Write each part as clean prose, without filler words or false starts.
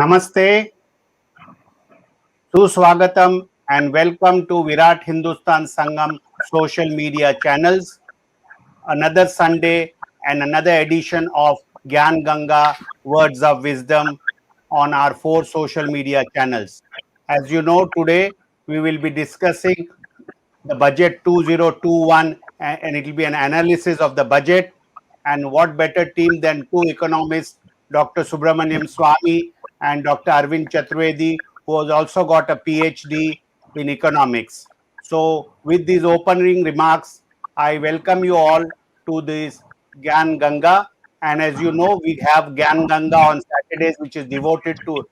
Namaste, Suswagatam, and welcome to Virat Hindustan Sangam social media channels. Another Sunday and another edition of Gyan Ganga Words of Wisdom on our 4 social media channels. As you know, today we will be discussing the budget 2021 and it will be an analysis of the budget. And what better team than two economists, Dr. Subramanian Swamy and Dr. Arvind Chaturvedi, who has also got a PhD in economics. So with these opening remarks, I welcome you all to this Gyan Ganga. And as you know, we have Gyan Ganga on Saturdays, which is devoted to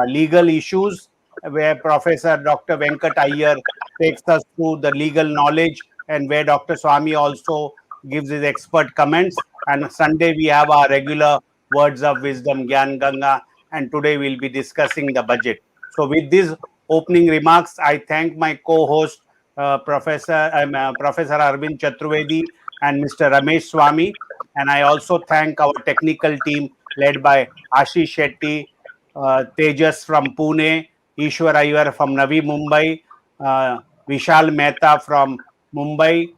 legal issues, where Professor Dr. Venkat Iyer takes us through the legal knowledge, and where Dr. Swamy also gives his expert comments. And Sunday we have our regular words of wisdom, Gyan Ganga, and today we'll be discussing the budget. So with these opening remarks, I thank my co-host, Professor Arvind Chaturvedi and Mr. Ramesh Swamy, and I also thank our technical team led by Ashish Shetty, Tejas from Pune, Ishwar Iyer from Navi Mumbai, Vishal Mehta from Mumbai,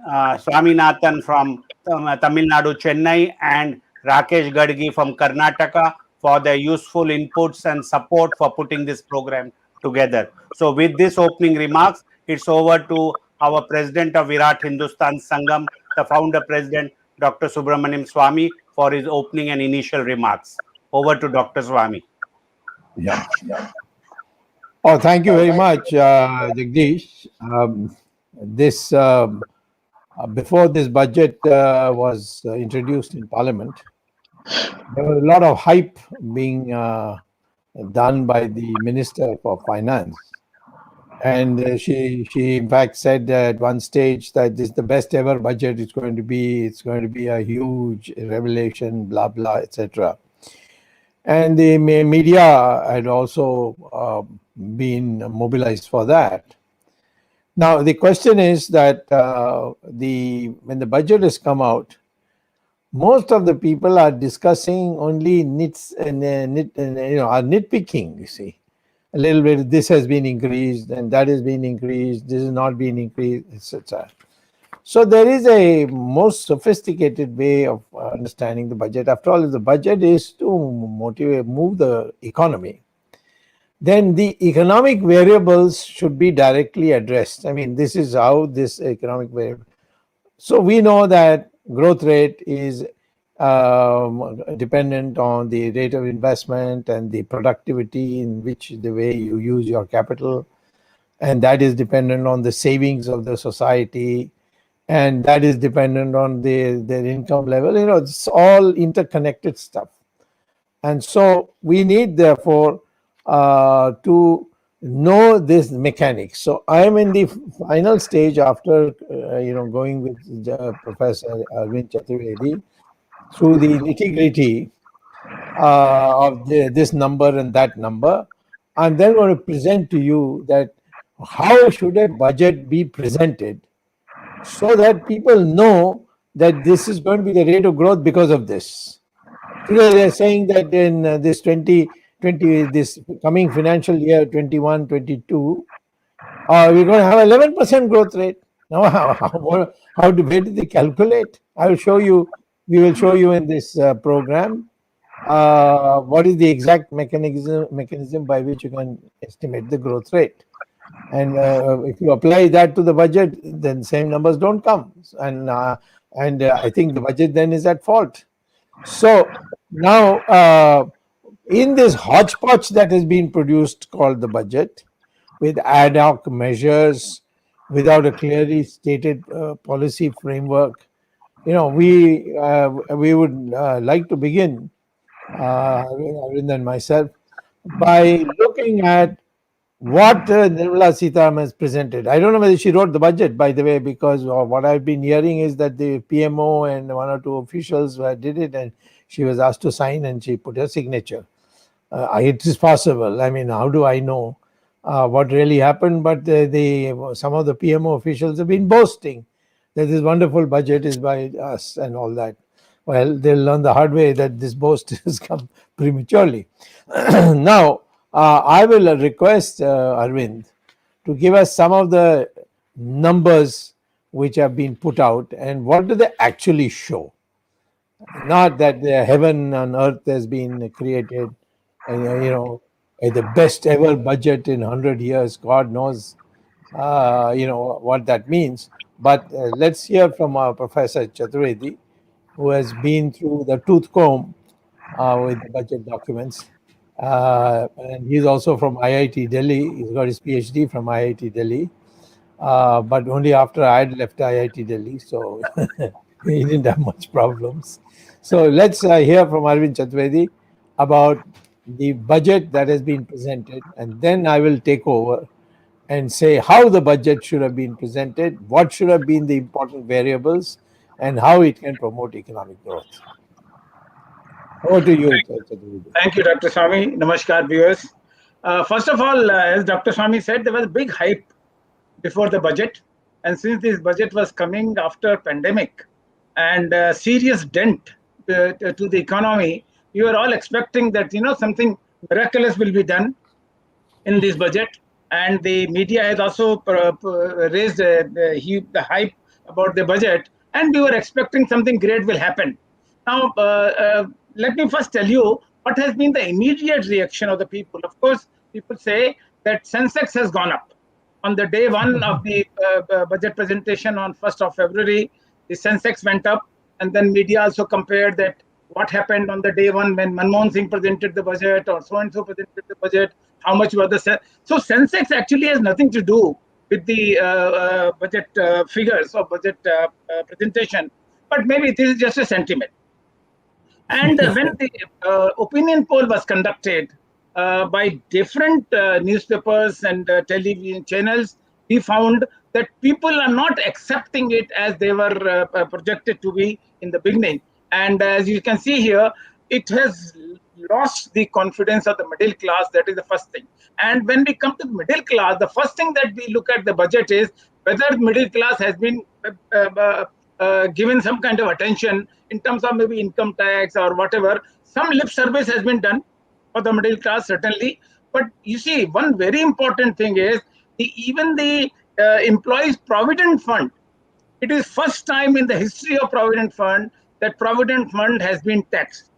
Swaminathan from Tamil Nadu, Chennai, and Rakesh Gadgi from Karnataka for their useful inputs and support for putting this program together. So, with this opening remarks, it's over to our president of Virat Hindustan Sangam, the founder president, Dr. Subramanian Swamy, for his opening and initial remarks. Over to Dr. Swamy. Yeah. Oh, thank you very much, Jagdish. Before this budget was introduced in Parliament, there was a lot of hype being done by the Minister for Finance, and she in fact said at one stage that this is the best ever budget. It's going to be a huge revelation, blah blah, etc. And the media had also been mobilized for that. Now the question is that when the budget has come out, most of the people are discussing only nits and are nitpicking. You see, a little bit. This has been increased, and that has been increased. This has not been increased, etc. So there is a more sophisticated way of understanding the budget. After all, if the budget is to move the economy, then the economic variables should be directly addressed. I mean, this is how this economic variable. So we know that growth rate is dependent on the rate of investment and the productivity in which the way you use your capital, and that is dependent on the savings of the society, and that is dependent on their income level. It's all interconnected stuff. And so we need, therefore, to know this mechanics. So I am in the final stage after, going with Professor Arvind Chaturvedi through the nitty-gritty of this number and that number. I'm then going to present to you that how should a budget be presented so that people know that this is going to be the rate of growth because of this. Today they're saying that in this this coming financial year 21-22, we're going to have 11% growth rate. Now, where did they calculate? I will show you. We will show you in this program what is the exact mechanism by which you can estimate the growth rate. And if you apply that to the budget, then same numbers don't come, and I think the budget then is at fault. So now, in this hodgepodge that has been produced called the budget, with ad hoc measures, without a clearly stated policy framework, we would like to begin, Arvind and myself, by looking at what Nirmala Sitharaman has presented. I don't know whether she wrote the budget, by the way, because what I've been hearing is that the PMO and one or two officials did it, and she was asked to sign and she put her signature. It is possible. I mean, how do I know what really happened? But some of the PMO officials have been boasting that this wonderful budget is by us and all that. Well, they'll learn the hard way that this boast has come prematurely. Now, I will request Arvind to give us some of the numbers which have been put out and what do they actually show. Not that the heaven on earth has been created, and the best ever budget in 100 years. God knows, what that means. But let's hear from our Professor Chaturvedi, who has been through the tooth comb with the budget documents. And he's also from IIT Delhi. He's got his PhD from IIT Delhi, but only after I had left IIT Delhi, so he didn't have much problems. So let's hear from Arvind Chaturvedi about the budget that has been presented, and then I will take over and say how the budget should have been presented, what should have been the important variables, and how it can promote economic growth. Over to you, Chaturvedi. Thank you, Dr. Swamy. Namaskar, viewers. First of all, as Dr. Swamy said, there was a big hype before the budget. And since this budget was coming after pandemic and serious dent to the economy, we were all expecting that, something miraculous will be done in this budget. And the media has also raised the hype about the budget. And we were expecting something great will happen. Now, let me first tell you what has been the immediate reaction of the people. Of course, people say that Sensex has gone up. On the day one of the budget presentation on 1st of February, the Sensex went up, and then media also compared that what happened on the day one when Manmohan Singh presented the budget or so-and-so presented the budget, how much was the... So Sensex actually has nothing to do with the budget figures or budget presentation, but maybe this is just a sentiment. And when the opinion poll was conducted by different newspapers and television channels, we found that people are not accepting it as they were projected to be in the beginning. And as you can see here, it has lost the confidence of the middle class. That is the first thing. And when we come to the middle class, the first thing that we look at the budget is whether the middle class has been given some kind of attention in terms of maybe income tax or whatever. Some lip service has been done for the middle class, certainly. But you see, one very important thing is even the employees' provident fund. It is first time in the history of provident fund that provident fund has been taxed.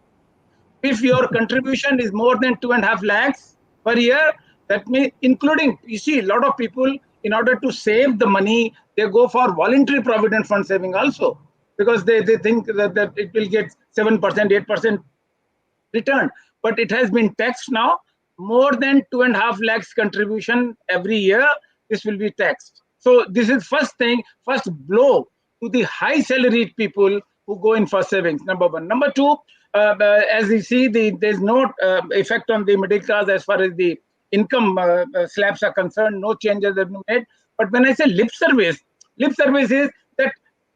If your contribution is more than 2.5 lakhs per year, that means including, you see, a lot of people, in order to save the money, they go for voluntary provident fund saving also, because they think that it will get 7%, 8% return. But it has been taxed now. More than 2.5 lakhs contribution every year, this will be taxed. So this is first thing, first blow to the high salaried people who go in for savings, number one. Number two, as you see, there's no effect on the middle class as far as the income slabs are concerned. No changes have been made. But when I say lip service is that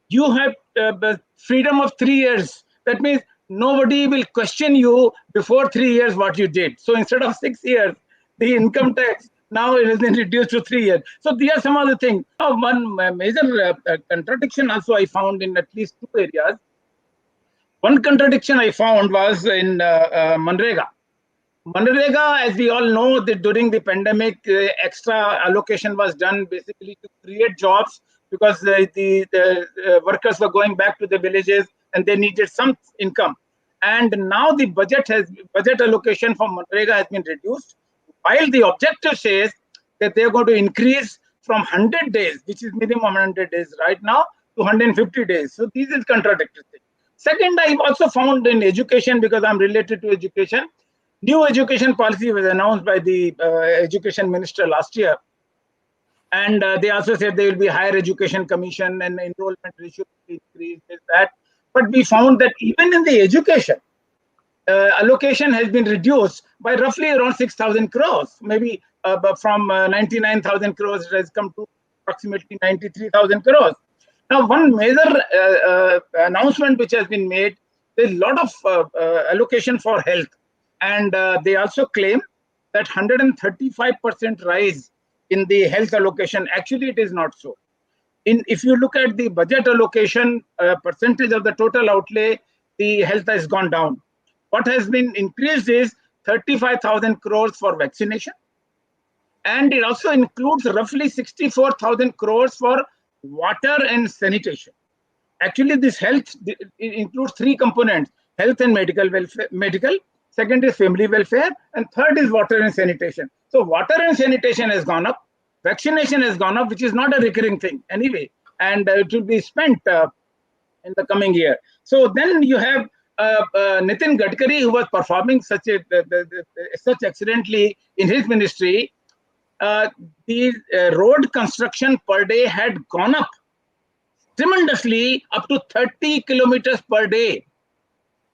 you have freedom of 3 years. That means nobody will question you before 3 years what you did. So instead of 6 years, the income tax now it has been reduced to 3 years. So these are some of the things. One major contradiction also I found in at least two areas. One contradiction I found was in Manrega. Manrega, as we all know, that during the pandemic, extra allocation was done basically to create jobs because the workers were going back to the villages and they needed some income. And now the budget allocation for Manrega has been reduced, while the objective says that they are going to increase from 100 days, which is minimum 100 days right now, to 150 days. So this is contradictory. Second, I've also found in education, because I'm related to education, new education policy was announced by the education minister last year. And they also said there will be higher education commission and enrollment ratio will increase, this, that. But we found that even in the education, allocation has been reduced by roughly around 6,000 crores. Maybe from 99,000 crores, it has come to approximately 93,000 crores. Now, one major announcement which has been made, there's a lot of allocation for health. And they also claim that 135% rise in the health allocation. Actually, it is not so. If you look at the budget allocation percentage of the total outlay, the health has gone down. What has been increased is 35,000 crores for vaccination, and it also includes roughly 64,000 crores for water and sanitation. Actually, this health it includes three components: health and medical welfare, second is family welfare, and third is water and sanitation. So water and sanitation has gone up, vaccination has gone up, which is not a recurring thing anyway, and it will be spent in the coming year. So then you have Nitin Gadkari, who was performing such excellently in his ministry. The road construction per day had gone up tremendously, up to 30 kilometers per day,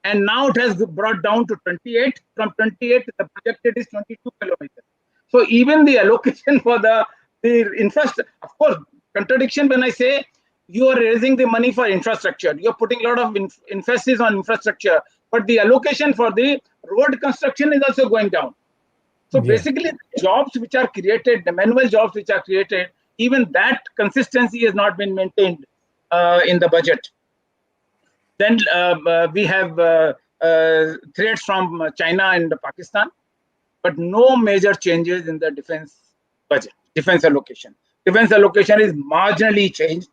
and now it has brought down to 28. From 28, the projected is 22 kilometers. So even the allocation for the infrastructure, of course, contradiction when I say you are raising the money for infrastructure, you are putting a lot of emphasis on infrastructure, but the allocation for the road construction is also going down. So basically, the jobs which are created, the manual jobs which are created, even that consistency has not been maintained in the budget. Then we have threats from China and Pakistan, but no major changes in the defense budget, defense allocation. Defense allocation is marginally changed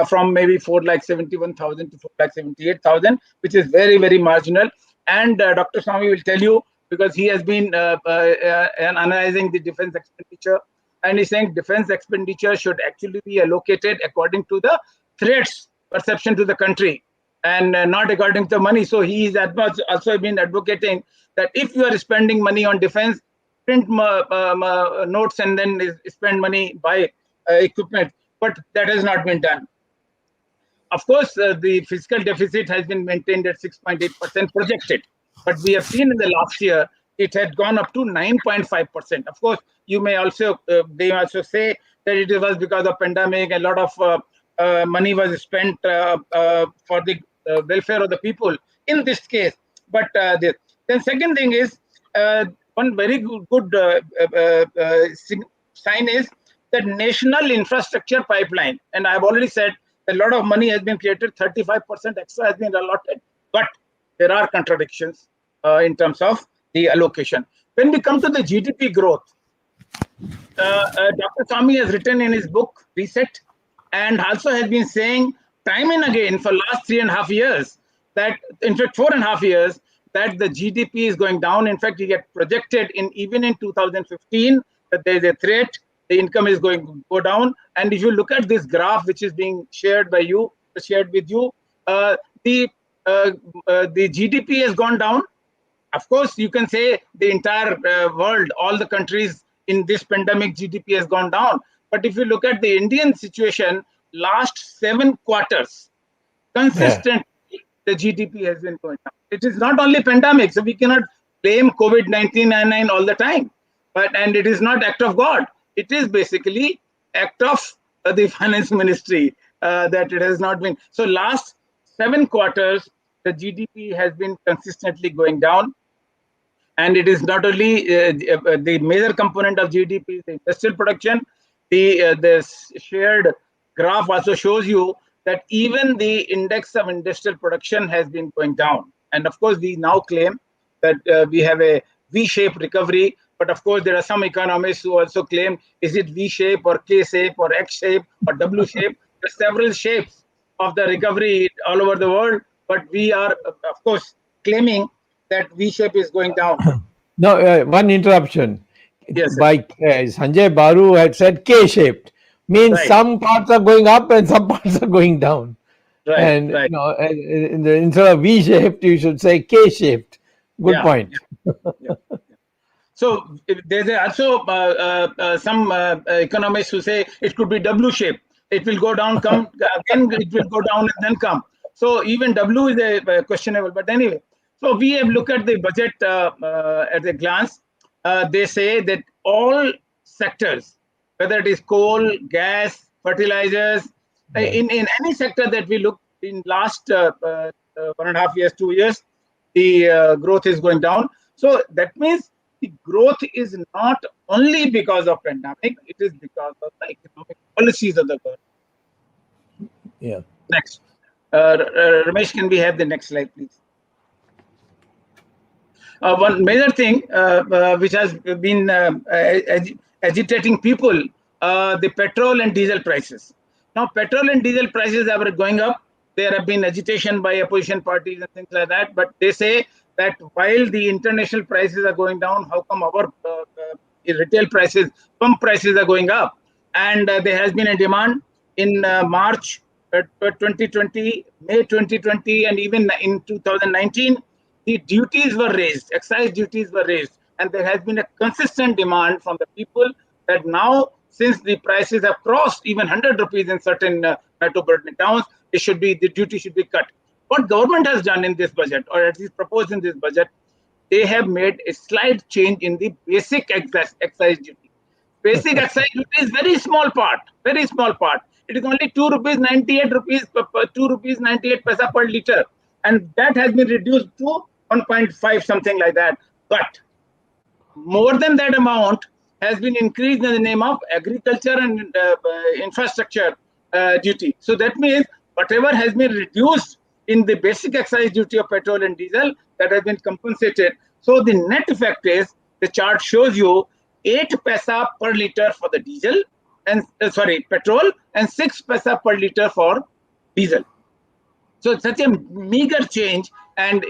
from maybe 4,71,000 to 4,78,000, which is very, very marginal. And Dr. Swamy will tell you, because he has been analyzing the defense expenditure, and he's saying defense expenditure should actually be allocated according to the threats perception to the country, and not according to money. So he is also been advocating that if you are spending money on defense, print notes and then spend money, buy equipment, but that has not been done. Of course, the fiscal deficit has been maintained at 6.8% projected, but we have seen in the last year it had gone up to 9.5%. Of course, you may also they also say that it was because of pandemic, a lot of money was spent for the welfare of the people in this case. But then second thing is one very good sign is that national infrastructure pipeline, and I've already said a lot of money has been created, 35% extra has been allotted, but there are contradictions in terms of the allocation. When we come to the GDP growth, Dr. Swamy has written in his book Reset, and also has been saying time and again for last 3.5 years that, in fact 4.5 years, that the GDP is going down. In fact, he get projected even in 2015 that there is a threat, the income is going to go down. And if you look at this graph, which is being shared with you, the GDP has gone down. Of course, you can say the entire world, all the countries in this pandemic, GDP has gone down. But if you look at the Indian situation, last 7 quarters, consistently, the GDP has been going down. It is not only pandemic, so we cannot blame COVID-19 all the time. And it is not act of God. It is basically act of the finance ministry that it has not been. So last 7 quarters, the GDP has been consistently going down. And it is not only the major component of GDP is the industrial production. The shared graph also shows you that even the index of industrial production has been going down. And of course, we now claim that we have a V-shaped recovery. But of course, there are some economists who also claim, is it V-shape or K-shape or X-shape or W-shape? There are several shapes of the recovery all over the world. But we are, of course, claiming that V-shape is going down. No, one interruption. Yes, By Sanjay Baru had said K-shaped, means right. Some parts are going up and some parts are going down. Right, and right. Instead of V-shaped, you should say K-shaped. Good point. Yeah. So there's also some economists who say it could be W-shaped. It will go down, come again. It will go down and then come. So even W is a questionable. But anyway, so we have looked at the budget at a glance. They say that all sectors, whether it is coal, gas, fertilizers, in any sector that we look in last 1.5 years, 2 years, the growth is going down. So that means the growth is not only because of pandemic, it is because of the economic policies of the government. Yeah. Next. Ramesh, can we have the next slide, please? one major thing which has been agitating people, the petrol and diesel prices. Now, petrol and diesel prices are going up. There have been agitation by opposition parties and things like that. But they say that while the international prices are going down, how come our retail prices, pump prices are going up? And there has been a demand in March 2020, May 2020, and even in 2019, the duties were raised, excise duties were raised, and there has been a consistent demand from the people that now, since the prices have crossed even 100 rupees in certain metropolitan towns, the duty should be cut. What government has done in this budget, or at least proposed in this budget, they have made a slight change in the basic excise duty. Basic excise duty is very small part, very small part. It is only 2 rupees 98 rupees, 2 rupees 98 paisa per liter, and that has been reduced to 1.5, something like that. But more than that amount has been increased in the name of agriculture and infrastructure duty. So that means whatever has been reduced in the basic excise duty of petrol and diesel, that has been compensated. So the net effect is, the chart shows you 8 paisa per liter for the diesel and petrol, and 6 paisa per liter for diesel. So it's such a meager change, and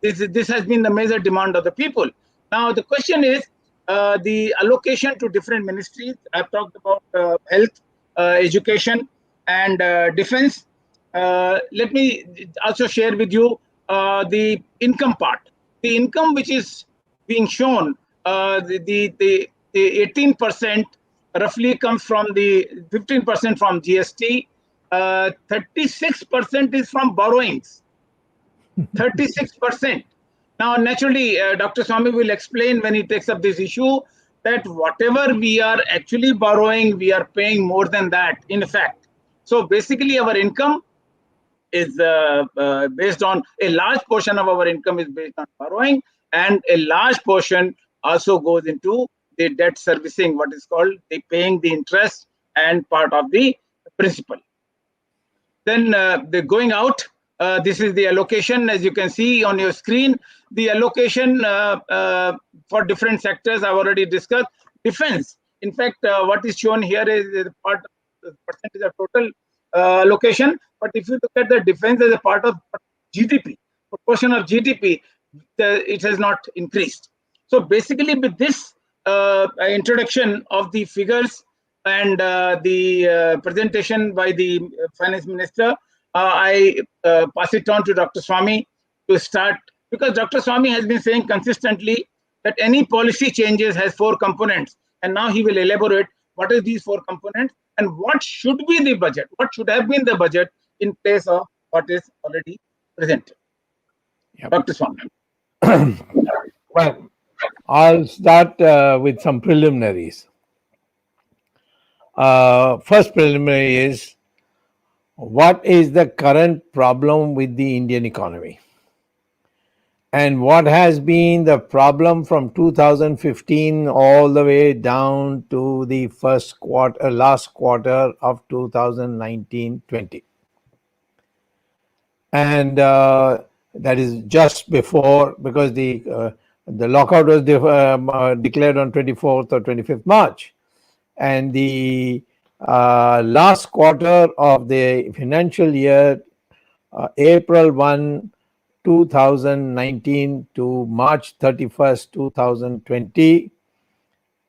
this has been the major demand of the people. Now the question is the allocation to different ministries. I've talked about health, education, and defense. Let me also share with you the income part. The income which is being shown, the 18% roughly comes from the 15% from GST. 36% is from borrowings. 36%. Now, naturally, Dr. Swamy will explain when he takes up this issue that whatever we are actually borrowing, we are paying more than that, in fact. So basically, our income is based on, a large portion of our income is based on borrowing, and a large portion also goes into the debt servicing, what is called the paying the interest and part of the principal. Then the going out, this is the allocation, as you can see on your screen. The allocation for different sectors I've already discussed. Defense, in fact, what is shown here is the percentage of total allocation. But if you look at the defense as a part of GDP, proportion of GDP, it has not increased. So basically, with this introduction of the figures and the presentation by the finance minister, I pass it on to Dr. Swamy to start, because Dr. Swamy has been saying consistently that any policy changes has 4 components, and now he will elaborate what are these 4 components and what should be the budget, what should have been the budget in place of what is already presented. Yep. Dr. Swamy. Well, I'll start with some preliminaries. First preliminary is, what is the current problem with the Indian economy? And what has been the problem from 2015 all the way down to the last quarter of 2019-20? And that is just before, because the lockout was declared on 24th or 25th March. And the last quarter of the financial year, April 1, 2019 to March 31st, 2020,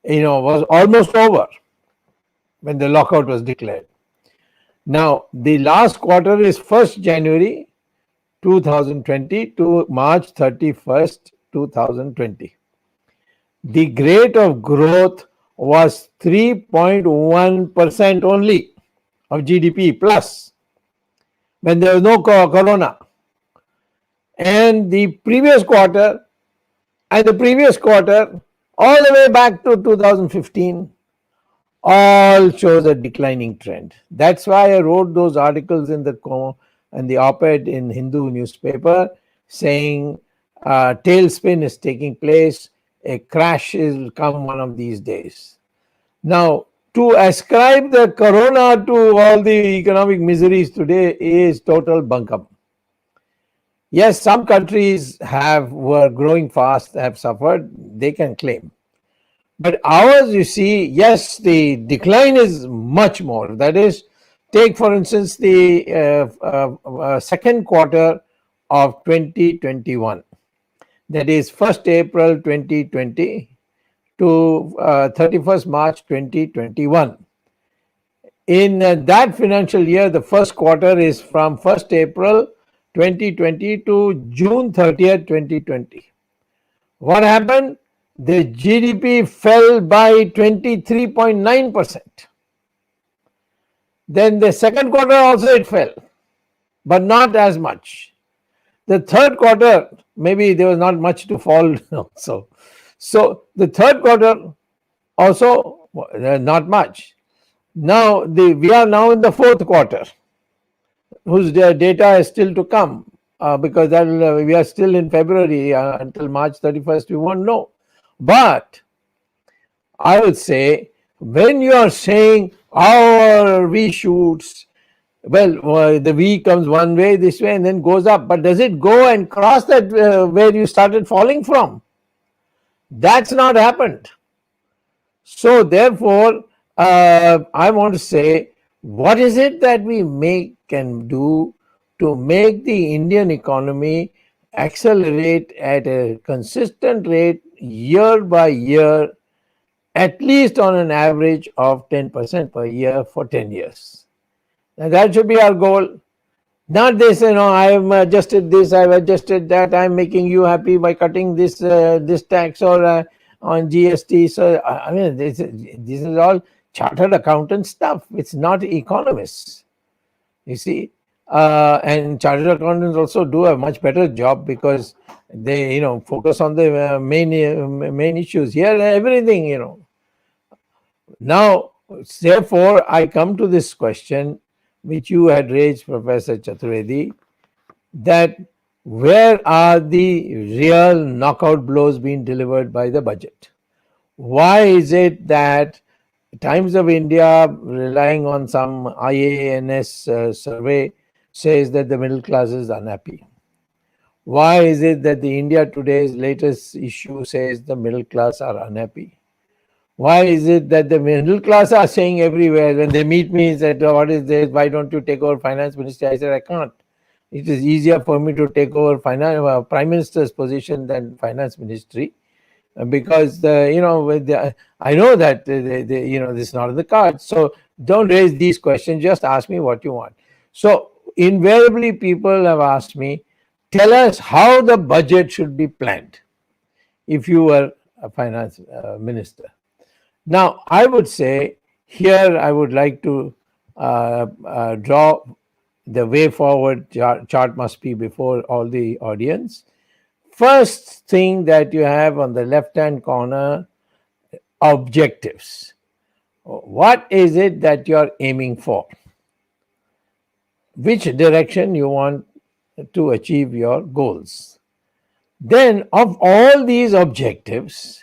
was almost over when the lockout was declared. Now, the last quarter is 1st January 2020 to March 31st, 2020. The rate of growth was 3.1% only of GDP plus, when there was no corona. And the previous quarter and the previous quarter, all the way back to 2015, all shows a declining trend. That's why I wrote those articles in the op-ed in Hindu newspaper saying tailspin is taking place, a crash will come one of these days. Now, to ascribe the corona to all the economic miseries today is total bunkum. Yes, some countries were growing fast, have suffered, they can claim. But ours, you see, yes, the decline is much more. That is, take for instance the second quarter of 2021. That is 1st April 2020 to 31st March 2021. In that financial year, the first quarter is from 1st April 2020 to June 30th, 2020. What happened? The GDP fell by 23.9%. Then the second quarter also it fell, but not as much. The third quarter, maybe there was not much to fall also. So the third quarter also not much. Now we are now in the fourth quarter, whose data is still to come, because we are still in February. Until March 31st, we won't know. But I would say, when you are saying our V shoots, well, the V comes one way, this way, and then goes up. But does it go and cross that where you started falling from? That's not happened. So therefore, I want to say, what is it that we can do to make the Indian economy accelerate at a consistent rate year by year, at least on an average of 10% per year for 10 years. Now that should be our goal. Not this, I have adjusted this, I have adjusted that, I am making you happy by cutting this tax or on GST. So I mean, this is all chartered accountant stuff. It's not economists, you see. And chartered accountants also do a much better job, because they focus on the main issues. Here everything. Now, therefore, I come to this question which you had raised, Professor Chaturvedi, that where are the real knockout blows being delivered by the budget? Why is it that Times of India, relying on some IANS survey, says that the middle class is unhappy? Why is it that the India Today's latest issue says the middle class are unhappy? Why is it that the middle class are saying everywhere, when they meet me, that what is this? Why don't you take over finance ministry? I said, I can't. It is easier for me to take over prime minister's position than finance ministry, because I know that this is not in the cards. So don't raise these questions. Just ask me what you want. So invariably, people have asked me, tell us how the budget should be planned if you were a finance minister. Now, I would say here I would like to draw the way forward chart must be before all the audience. First thing that you have on the left-hand corner, objectives. What is it that you're aiming for? Which direction you want to achieve your goals? Then, of all these objectives,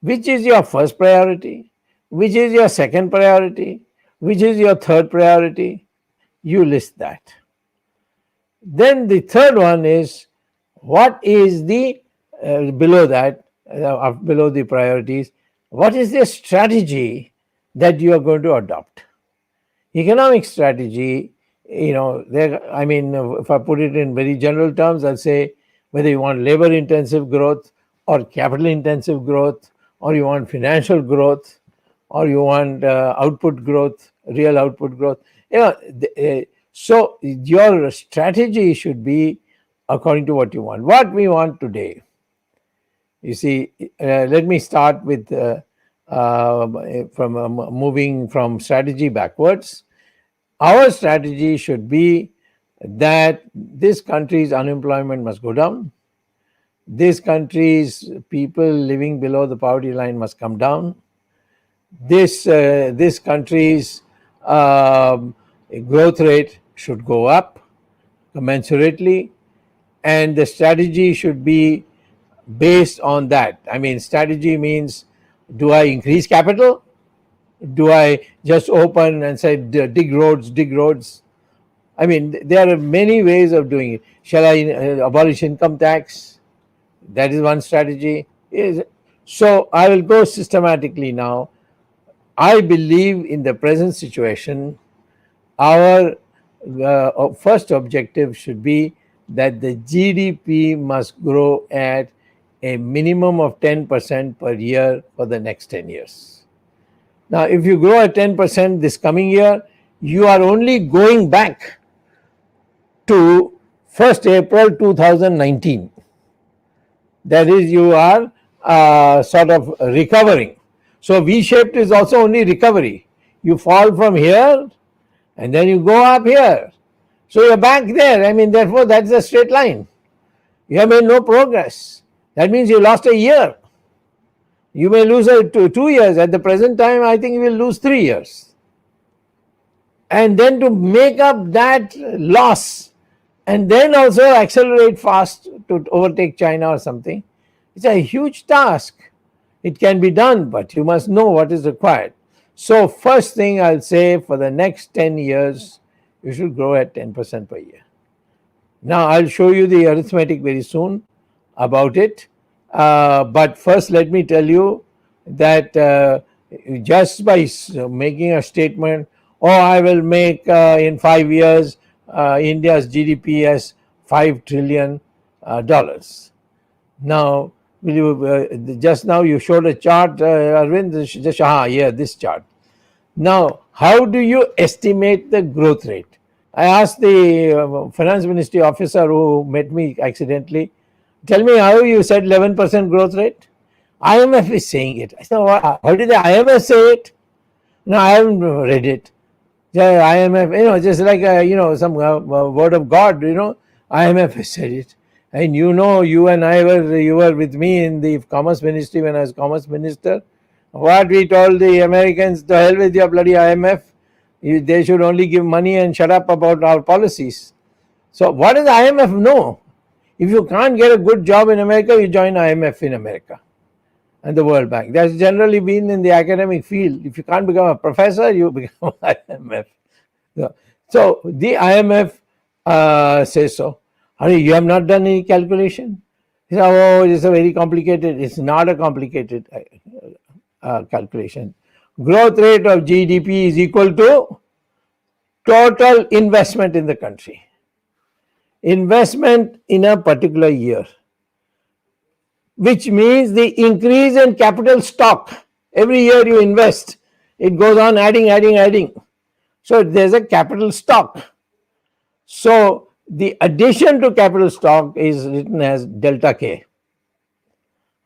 which is your first priority? Which is your second priority? Which is your third priority? You list that. Then the third one is, what is the below that, below the priorities, what is the strategy that you are going to adopt? Economic strategy, if I put it in very general terms, I'll say whether you want labor intensive growth or capital intensive growth, or you want financial growth, or you want output growth, real output growth. So your strategy should be according to what you want. What we want today, you see, let me start with moving from strategy backwards. Our strategy should be that this country's unemployment must go down. This country's people living below the poverty line must come down. This country's growth rate should go up commensurately, and the strategy should be based on that. I mean, strategy means, do I increase capital? Do I just open and say dig roads? I mean, there are many ways of doing it. Shall I abolish income tax? That is one strategy. So I will go systematically now. I believe in the present situation, our first objective should be that the GDP must grow at a minimum of 10% per year for the next 10 years. Now, if you grow at 10% this coming year, you are only going back to 1st April 2019. That is, you are sort of recovering. So V-shaped is also only recovery. You fall from here and then you go up here. So you're back there. I mean, therefore, that's a straight line. You have made no progress. That means you lost a year. You may lose 2 years. At the present time, I think you will lose 3 years. And then to make up that loss and then also accelerate fast to overtake China or something, it's a huge task. It can be done, but you must know what is required. So first thing I'll say, for the next 10 years, you should grow at 10% per year. Now I'll show you the arithmetic very soon about it. But first let me tell you that just by making a statement, oh, I will make in 5 years India's GDP as $5 trillion. Now, will you, just now you showed a chart, Arvind, this chart. Now, how do you estimate the growth rate? I asked the finance ministry officer who met me accidentally, tell me how you said 11% growth rate. IMF is saying it. I said, how did the IMF say it? No, I haven't read it. The IMF, just like, some word of God, IMF has said it. And you and I you were with me in the Commerce Ministry when I was Commerce Minister. What we told the Americans, to hell with your bloody IMF. They should only give money and shut up about our policies. So what does the IMF know? If you can't get a good job in America, you join IMF in America and the World Bank. That's generally been in the academic field. If you can't become a professor, you become IMF. So the IMF says so. You have not done any calculation? He said, oh, it's a very complicated. It's not a complicated calculation. Growth rate of GDP is equal to total investment in the country. Investment in a particular year, which means the increase in capital stock. Every year you invest, it goes on adding. So there's a capital stock. So the addition to capital stock is written as delta K.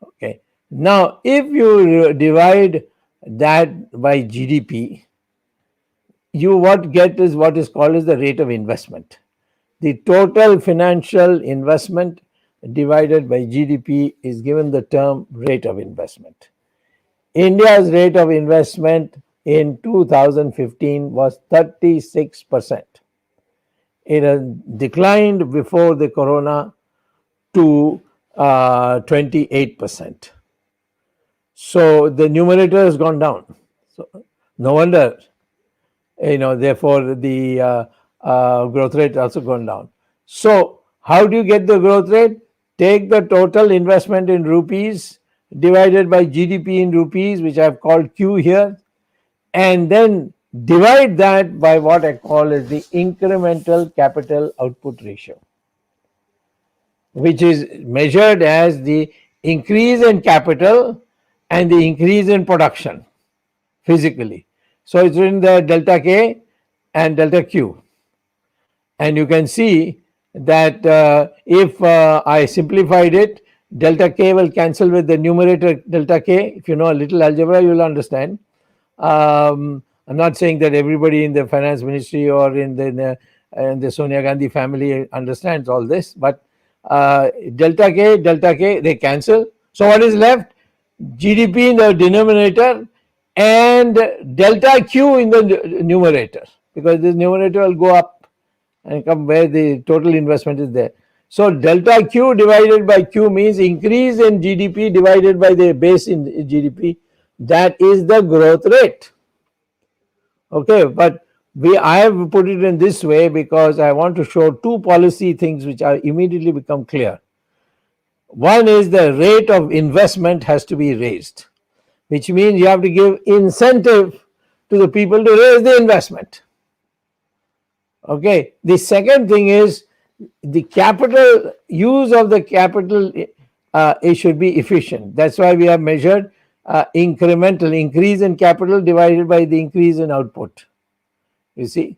Okay. Now, if you divide that by GDP, you get is what is called as the rate of investment. The total financial investment divided by GDP is given the term rate of investment. India's rate of investment in 2015 was 36%. It has declined before the corona to 28%. So the numerator has gone down. So no wonder, therefore the growth rate also gone down. So how do you get the growth rate? Take the total investment in rupees divided by GDP in rupees, which I've called Q here, and then divide that by what I call as the incremental capital output ratio, which is measured as the increase in capital and the increase in production physically. So it's written there delta K and delta Q. And you can see that if I simplified it, delta K will cancel with the numerator delta K. If you know a little algebra, you will understand. I'm not saying that everybody in the finance ministry or in the Sonia Gandhi family understands all this, but delta K, they cancel. So what is left? GDP in the denominator and delta Q in the numerator, because this numerator will go up and come where the total investment is there. So delta Q divided by Q means increase in GDP divided by the base in GDP. That is the growth rate. Okay, but I have put it in this way because I want to show two policy things which are immediately become clear. One is the rate of investment has to be raised, which means you have to give incentive to the people to raise the investment. Okay. The second thing is the capital use of the capital. It should be efficient. That's why we have measured incremental increase in capital divided by the increase in output. You see,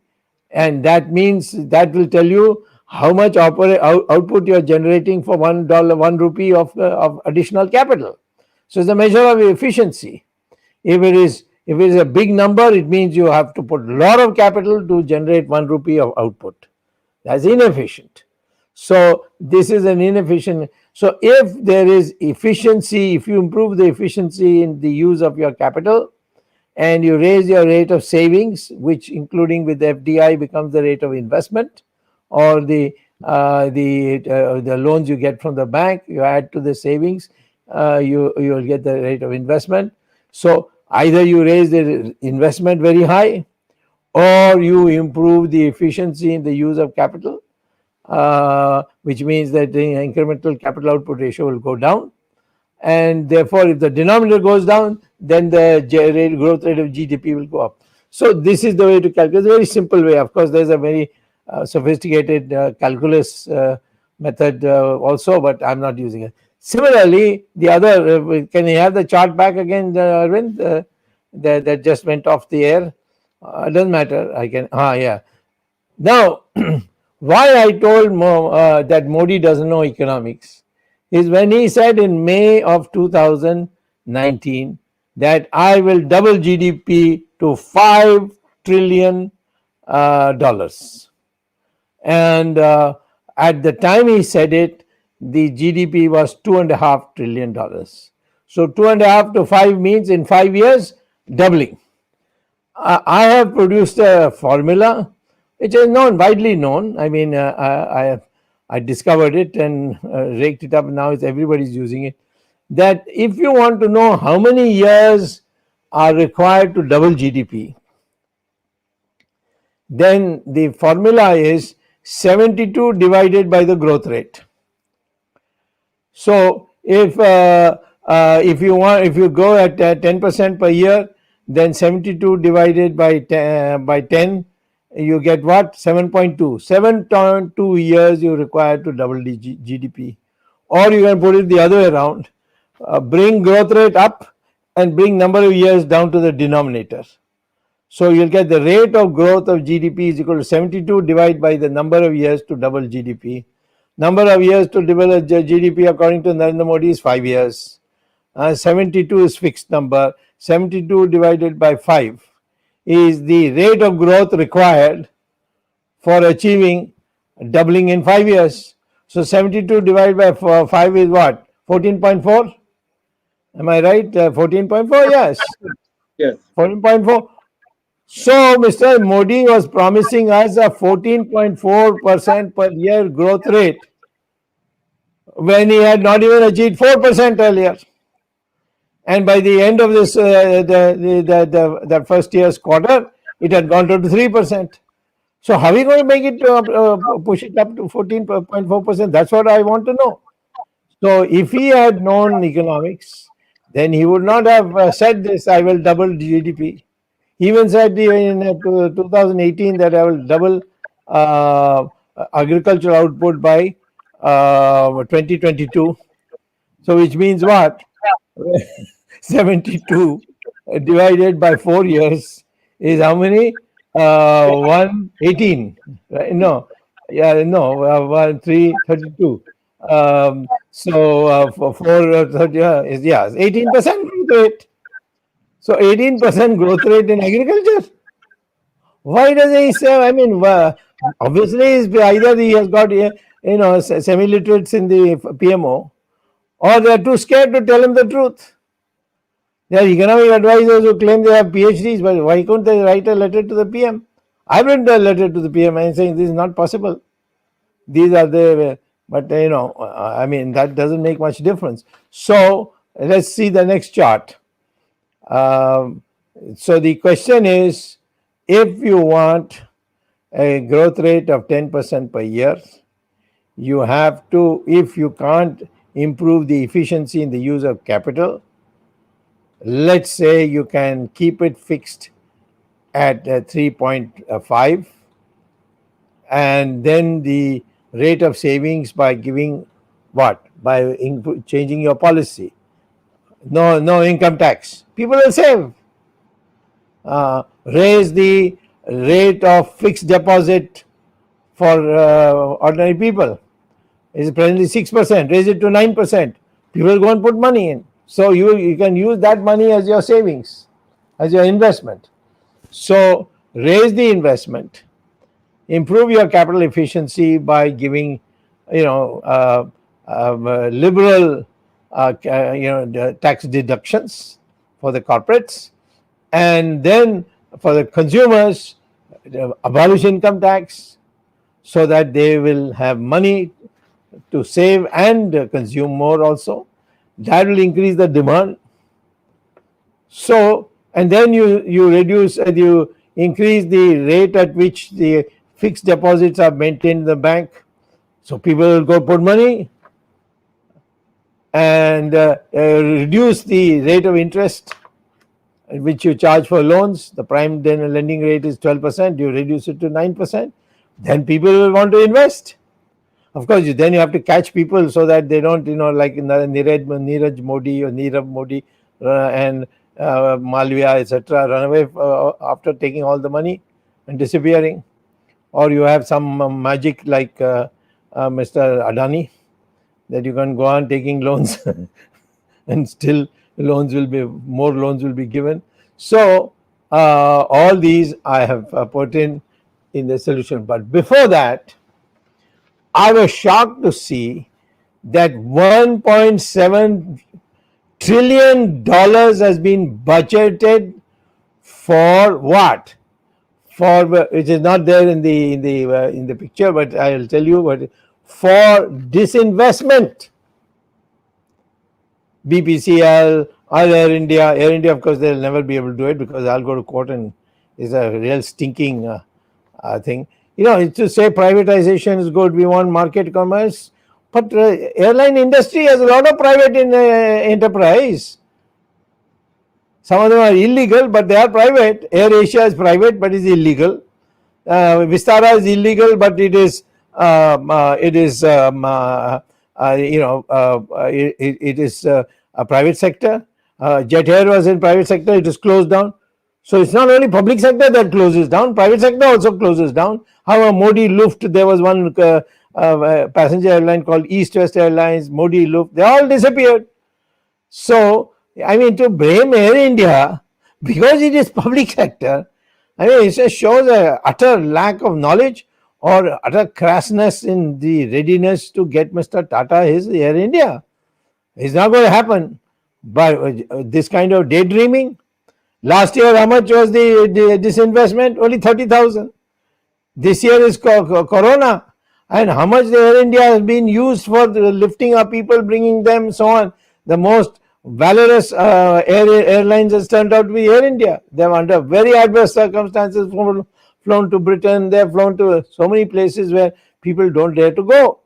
and that means that will tell you how much output you are generating for $1, 1 rupee of additional capital. So it's a measure of efficiency. If it is a big number, it means you have to put a lot of capital to generate 1 rupee of output. That's inefficient. So this is an inefficient. So if there is efficiency, if you improve the efficiency in the use of your capital, and you raise your rate of savings, which including with the FDI becomes the rate of investment, or the loans you get from the bank, you add to the savings, you will get the rate of investment. So either you raise the investment very high, or you improve the efficiency in the use of capital, which means that the incremental capital output ratio will go down. And therefore, if the denominator goes down, then the growth rate of GDP will go up. So this is the way to calculate. It's a very simple way. Of course, there's a very sophisticated calculus method also, but I'm not using it. Similarly, the other, can you have the chart back again, Arvind? That just went off the air. It doesn't matter. I can, yeah. Now, why I told that Modi doesn't know economics is when he said in May of 2019 that I will double GDP to $5 trillion. And at the time he said it, the GDP was $2.5 trillion. So 2.5 to 5 means in 5 years, doubling. I have produced a formula which is widely known. I mean, I discovered it and raked it up. Now everybody's using it. That if you want to know how many years are required to double GDP, then the formula is 72 divided by the growth rate. So if you go at 10% per year, then 72 divided by 10, you get what? 7.2. 7.2 years you require to double the GDP. Or you can put it the other way around. Bring growth rate up and bring number of years down to the denominator. So you'll get the rate of growth of GDP is equal to 72 divided by the number of years to double GDP. Number of years to double GDP according to Narendra Modi is 5 years. 72 is fixed number. 72 divided by 5 is the rate of growth required for achieving doubling in 5 years. So 72 divided by 5 is what? 14.4? Am I right? 14.4? Yes. Yes. 14.4. So Mr. Modi was promising us a 14.4% per year growth rate when he had not even achieved 4% earlier. And by the end of this, the first year's quarter, it had gone to 3%. So how are we going to make it push it up to 14.4%? That's what I want to know. So if he had known economics, then he would not have said this, I will double GDP. He even said in 2018 that I will double agricultural output by 2022. So which means what? 72 divided by 4 years is how many? 118. Right? No. Yeah, no. 332. So for 430 is 18% growth rate. So 18% growth rate in agriculture. Why does he say? I mean, obviously, either he has got semi-literates in the PMO, or they are too scared to tell him the truth. There are economic advisors who claim they have PhDs, but why couldn't they write a letter to the PM? I've written a letter to the PM and saying this is not possible. These are the, but I mean, that doesn't make much difference. So let's see the next chart. So the question is, if you want a growth rate of 10% per year, you have to, if you can't improve the efficiency in the use of capital, let's say you can keep it fixed at 3.5, and then the rate of savings by giving what? By changing your policy. No income tax. People will save. Raise the rate of fixed deposit for ordinary people. It's presently 6%. Raise it to 9%. People will go and put money in. So you can use that money as your savings, as your investment. So raise the investment, improve your capital efficiency by giving, liberal, tax deductions for the corporates, and then for the consumers, abolish income tax so that they will have money to save and consume more also. That will increase the demand. So, and then you reduce, you increase the rate at which the fixed deposits are maintained in the bank. So people will go put money, and reduce the rate of interest at which you charge for loans. The prime then lending rate is 12%. You reduce it to 9%. Then people will want to invest. Of course, then you have to catch people so that they don't, like Neeraj Modi or Nirav Modi and Malviya, etc., run away after taking all the money and disappearing. Or you have some magic like Mr. Adani, that you can go on taking loans and still more loans will be given. So all these I have put in the solution. But before that, I was shocked to see that $1.7 trillion has been budgeted for what? For which is not there in the picture, but I'll tell you what. For disinvestment. BPCL or Air India. Air India, of course, they'll never be able to do it because I'll go to court and it's a real stinking thing. It's to say privatization is good. We want market commerce, but airline industry has a lot of private enterprise. Some of them are illegal, but they are private. Air Asia is private, but is illegal. Vistara is illegal, but it is a private sector. Jet Air was in private sector. It is closed down. So it's not only public sector that closes down, private sector also closes down. However, Modi Luft, there was one passenger airline called East West Airlines, Modi Luft, they all disappeared. So, to blame Air India because it is public sector, it just shows a utter lack of knowledge or utter crassness in the readiness to get Mr. Tata his Air India. It's not going to happen. But this kind of daydreaming. Last year, how much was the disinvestment? Only 30,000. This year is Corona. And how much the Air India has been used for lifting up people, bringing them, so on. The most valorous airlines has turned out to be Air India. They have, under very adverse circumstances, flown to Britain. They have flown to so many places where people don't dare to go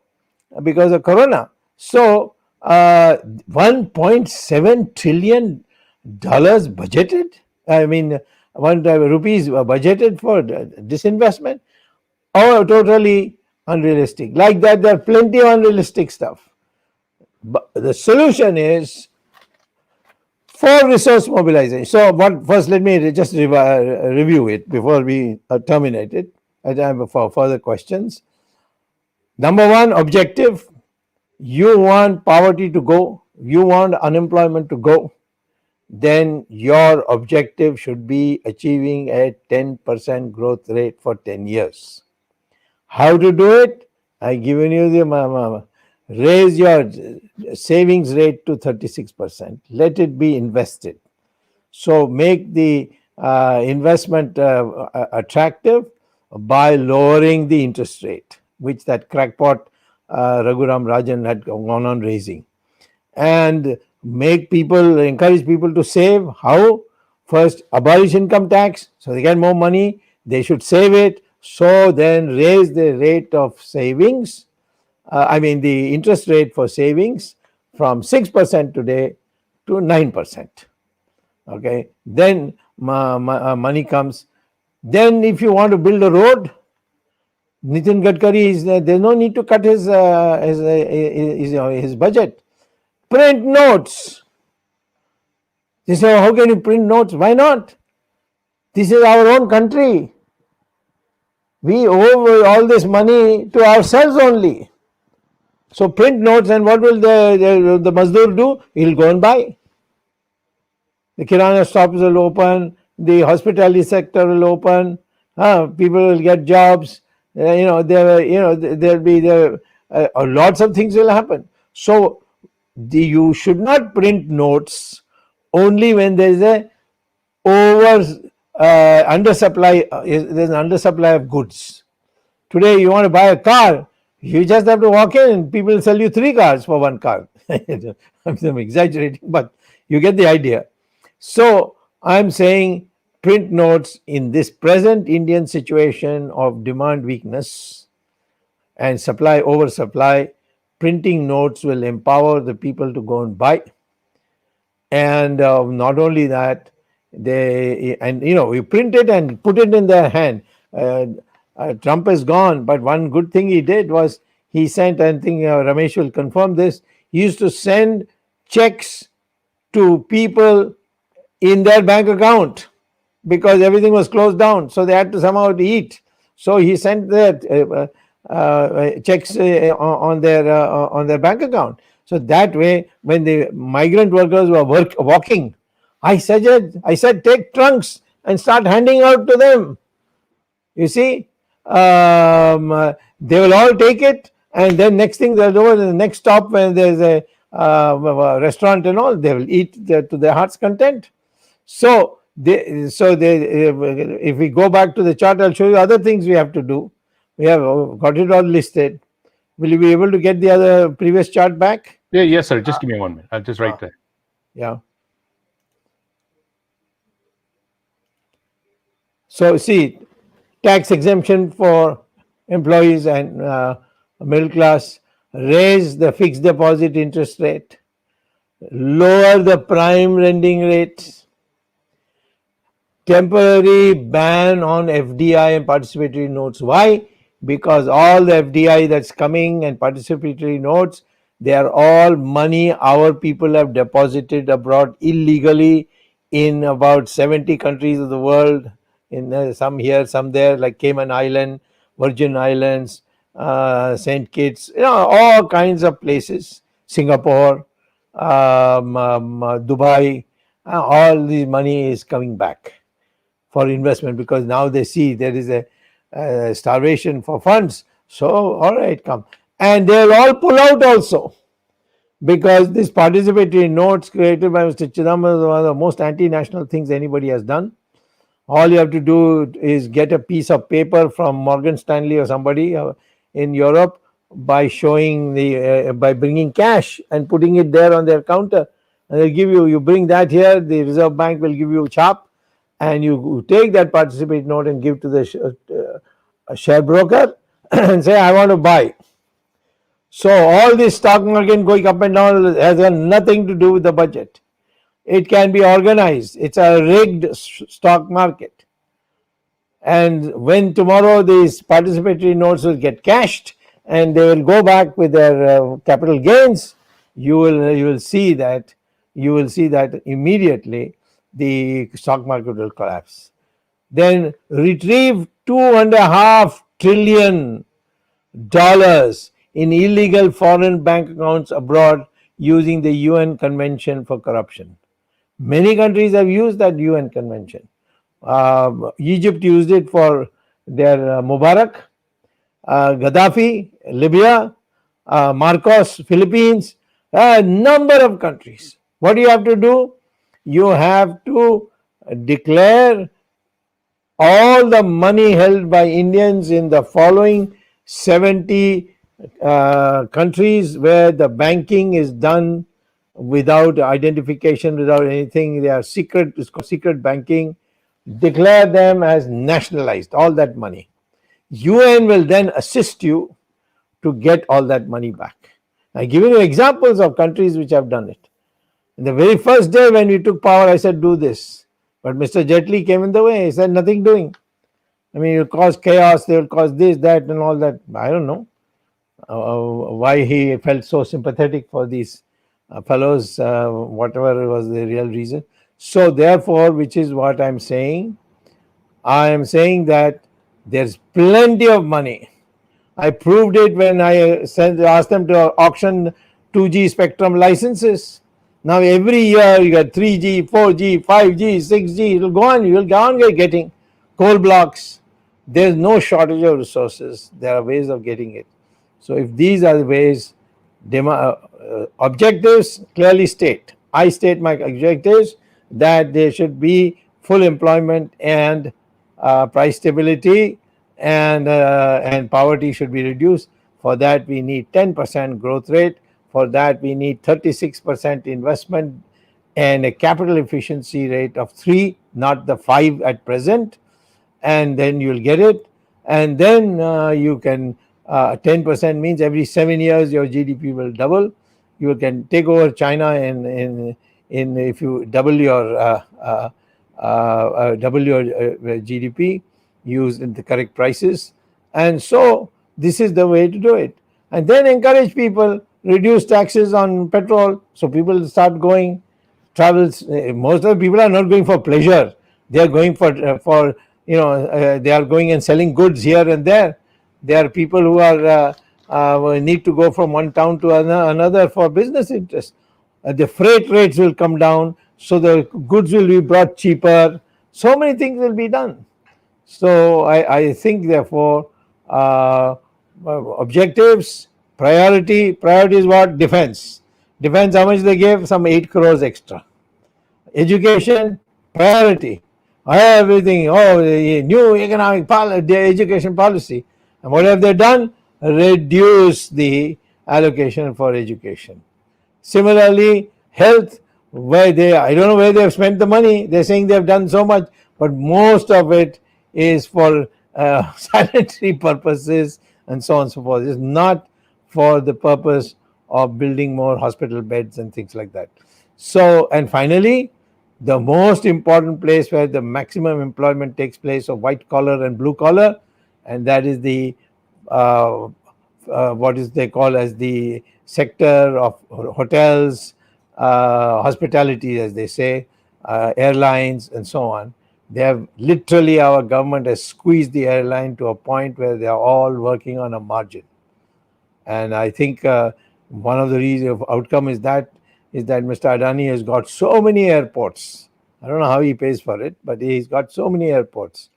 because of Corona. So, $1.7 trillion budgeted. Rupees budgeted for disinvestment. Oh, totally unrealistic. Like that, there are plenty of unrealistic stuff. But the solution is for resource mobilization. So, first let me just review it before we terminate it. I have for further questions. Number one, objective. You want poverty to go. You want unemployment to go. Then your objective should be achieving a 10% growth rate for 10 years. How to do it? I given you the raise your savings rate to 36%. Let it be invested. So make the investment attractive by lowering the interest rate, which that crackpot Raghuram Rajan had gone on raising. And encourage people to save. How? First, abolish income tax so they get more money. They should save it. So then raise the rate of savings, the interest rate for savings from 6% today to 9%. Okay, then money comes. Then if you want to build a road, Nitin Gadkari is there's no need to cut his budget. Print notes. They say, how can you print notes? Why not? This is our own country. We owe all this money to ourselves only. So print notes, and what will the Mazdoor do? He'll go and buy. The Kirana shops will open, the hospitality sector will open, people will get jobs, there'll be lots of things will happen. So you should not print notes only when there is a undersupply. There's an undersupply of goods. Today you want to buy a car, you just have to walk in and people sell you 3 cars for 1 car. I'm exaggerating, but you get the idea. So I'm saying print notes in this present Indian situation of demand weakness and oversupply. Printing notes will empower the people to go and buy. And not only that, we print it and put it in their hand. Trump is gone, but one good thing he did was he sent, I think Ramesh will confirm this, he used to send checks to people in their bank account because everything was closed down, so they had to somehow eat. So he sent that checks on their bank account. So that way, when the migrant workers were walking, I said take trunks and start handing out to them. You see, they will all take it, and then next thing they'll do, the next stop when there's a restaurant and all, they will eat to their heart's content. So if we go back to the chart, I'll show you other things we have to do. We have got it all listed. Will you be able to get the other previous chart back? Yeah, yes, sir. Just give me 1 minute. I'll just write that. Yeah. So see, tax exemption for employees and middle class, raise the fixed deposit interest rate, lower the prime lending rates, temporary ban on FDI and participatory notes. Why? Because all the FDI that's coming and participatory notes, they are all money our people have deposited abroad illegally in about 70 countries of the world, in some here, some there, like Cayman Island, Virgin Islands, St. Kitts, all kinds of places, Singapore, Dubai, all the money is coming back for investment because now they see there is a starvation for funds. So, all right, come. And they'll all pull out also because this participatory notes created by Mr. Chidambaram is one of the most anti-national things anybody has done. All you have to do is get a piece of paper from Morgan Stanley or somebody in Europe by showing by bringing cash and putting it there on their counter, and they'll give you bring that here, the Reserve Bank will give you a chap, and you take that participatory note and give to the share broker and say, I want to buy. So all this stock market going up and down has got nothing to do with the budget. It can be organized. It's a rigged stock market. And when tomorrow these participatory notes will get cashed and they will go back with their capital gains, you will see that immediately the stock market will collapse. Then retrieve $2.5 trillion in illegal foreign bank accounts abroad using the UN Convention for Corruption. Many countries have used that UN convention. Egypt used it for their Mubarak, Gaddafi, Libya, Marcos, Philippines, a number of countries. What do you have to do? You have to declare all the money held by Indians in the following 70 countries where the banking is done without identification, without anything. They are secret. It's called secret banking. declare them as nationalized, all that money. UN will then assist you to get all that money back. I'm giving you examples of countries which have done it. In the very first day when we took power, I said, do this. But Mr. Jetli came in the way. He said, nothing doing. I mean, you'll cause chaos, they will cause this, that, and all that. I don't know why he felt so sympathetic for these fellows, whatever was the real reason. So, therefore, which is what I'm saying, I am saying that there's plenty of money. I proved it when I asked them to auction 2G spectrum licenses. Now every year you get 3G, 4G, 5G, 6G. It'll go on. You will go on getting coal blocks. There's no shortage of resources. There are ways of getting it. So if these are the ways, objectives clearly state. I state my objectives that there should be full employment and price stability, and poverty should be reduced. For that, we need 10% growth rate. For that, we need 36% investment and a capital efficiency rate of 3, not the 5 at present. And then you'll get it. And then you can, 10% means every 7 years your GDP will double. You can take over China in if you double your GDP, use the correct prices. And so this is the way to do it. And then encourage people, reduce taxes on petrol, so people start going. Travels. Most of the people are not going for pleasure. They are going for they are going and selling goods here and there. There are people who are need to go from one town to another for business interest. The freight rates will come down, so the goods will be brought cheaper. So many things will be done. So I think, therefore, objectives, priority is what? Defense. Defense, how much they gave? Some 8 crores extra. Education, priority. Everything, the new economic policy, education policy. And what have they done? Reduce the allocation for education. Similarly, health, I don't know where they have spent the money. They're saying they have done so much, but most of it is for sanitary purposes and so on and so forth. It's not for the purpose of building more hospital beds and things like that. So, and finally, the most important place where the maximum employment takes place of white collar and blue collar, and that is the what is they call as the sector of hotels, hospitality, as they say, airlines, and so on. They have literally, our government has squeezed the airline to a point where they are all working on a margin. And I think one of the reasons of outcome is that Mr. Adani has got so many airports. I don't know how he pays for it, but he's got so many airports.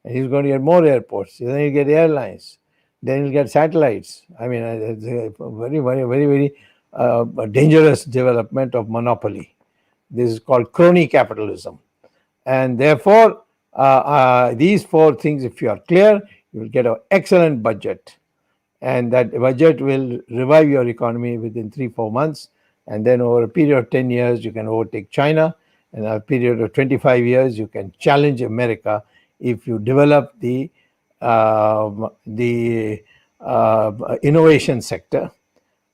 And he's going to get more airports. Then he'll get airlines. Then he'll get satellites. I mean, it's a very, very, very, very dangerous development of monopoly. This is called crony capitalism. And therefore, these 4 things, if you are clear, you will get an excellent budget. And that budget will revive your economy within 3-4 months. And then over a period of 10 years, you can overtake China. And a period of 25 years, you can challenge America if you develop the innovation sector.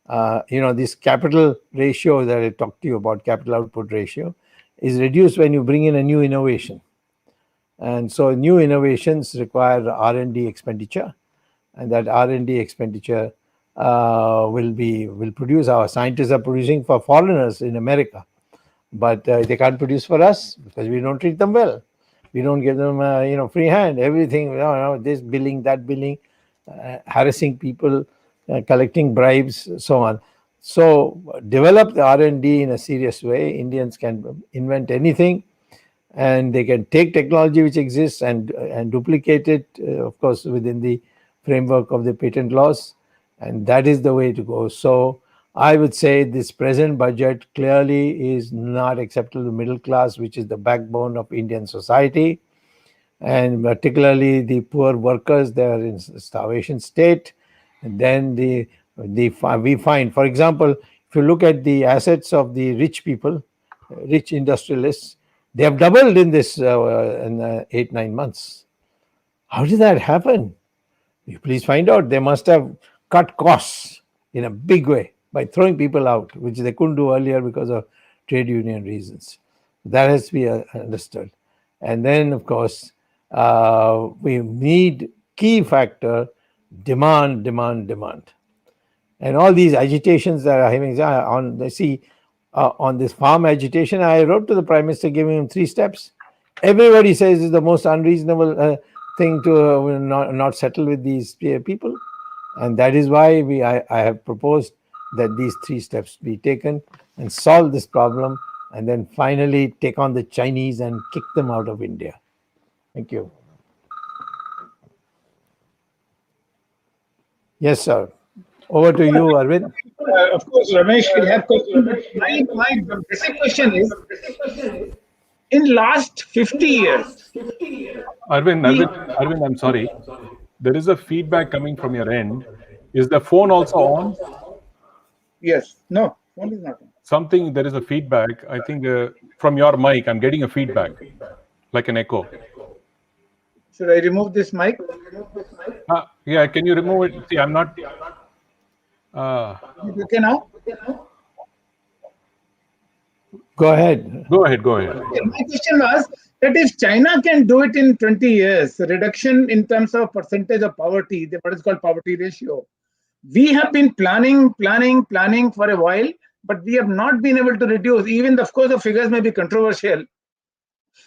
This capital ratio that I talked to you about, capital output ratio, is reduced when you bring in a new innovation. And so new innovations require R&D expenditure, and that R&D expenditure will produce. Our scientists are producing for foreigners in America, but they can't produce for us because we don't treat them well. We don't give them free hand, everything, this billing, that billing, harassing people, collecting bribes, so on. So develop the R&D in a serious way. Indians can invent anything, and they can take technology which exists and duplicate it, of course, within the framework of the patent laws. And that is the way to go. So I would say this present budget clearly is not acceptable to the middle class, which is the backbone of Indian society. And particularly the poor workers, they are in starvation state. And then we find, for example, if you look at the assets of the rich people, rich industrialists, They have doubled in this in 8-9 months. How did that happen? You please find out. They must have cut costs in a big way by throwing people out, which they couldn't do earlier because of trade union reasons. That has to be understood. And then, of course, we need key factor demand, demand, demand. And all these agitations that are having on this farm agitation, I wrote to the Prime Minister giving him 3 steps. Everybody says it's the most unreasonable thing to not settle with these people. And that is why I have proposed that these 3 steps be taken and solve this problem, and then finally take on the Chinese and kick them out of India. Thank you. Yes, sir. Over to you, Arvind. Of course, Ramesh will have questions. My basic question is, in last 50 years, Arvind, I'm sorry. There is a feedback coming from your end. Is the phone also on? yes, no, phone is not on. There is a feedback. I think from your mic, I'm getting a feedback, like an echo. Should I remove this mic? Yeah, can you remove it? See, I'm not. Okay now? Go ahead. Go ahead. Okay, my question was that if China can do it in 20 years, reduction in terms of percentage of poverty, what is called poverty ratio, we have been planning for a while, but we have not been able to reduce. Even, of course, the figures may be controversial,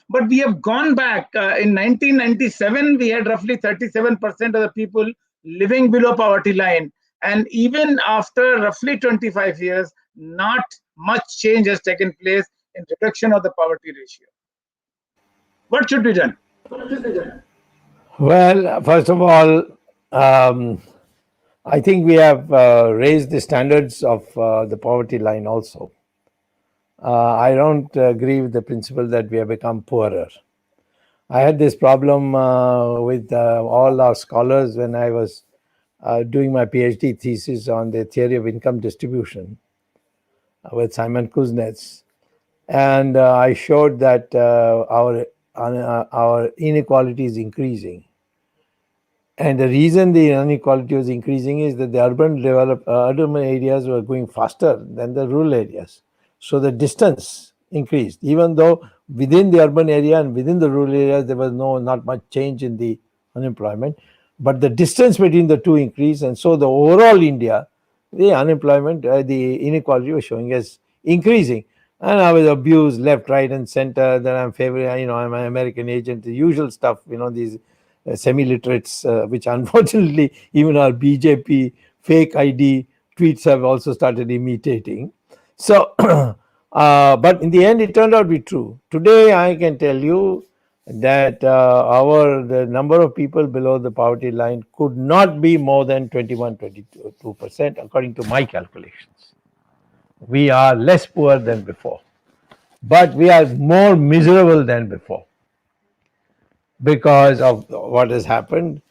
but we have gone back. In 1997, we had roughly 37% of the people living below poverty line. And even after roughly 25 years, not much change has taken place in reduction of the poverty ratio. What should be done? Well, first of all, I think we have raised the standards of the poverty line also. I don't agree with the principle that we have become poorer. I had this problem with all our scholars when I was doing my PhD thesis on the theory of income distribution with Simon Kuznets. And I showed that our inequality is increasing. And the reason the inequality was increasing is that the urban areas were going faster than the rural areas. So the distance increased, even though within the urban area and within the rural areas there was not much change in the unemployment, but the distance between the two increased, and so the overall India, the unemployment, the inequality was showing as increasing. And I was abused left, right, and center. That I'm I'm an American agent, the usual stuff, these semi-literates, which unfortunately even our BJP fake ID tweets have also started imitating. So, but in the end, it turned out to be true. Today, I can tell you that the number of people below the poverty line could not be more than 21-22%, according to my calculations. We are less poor than before, but we are more miserable than before because of what has happened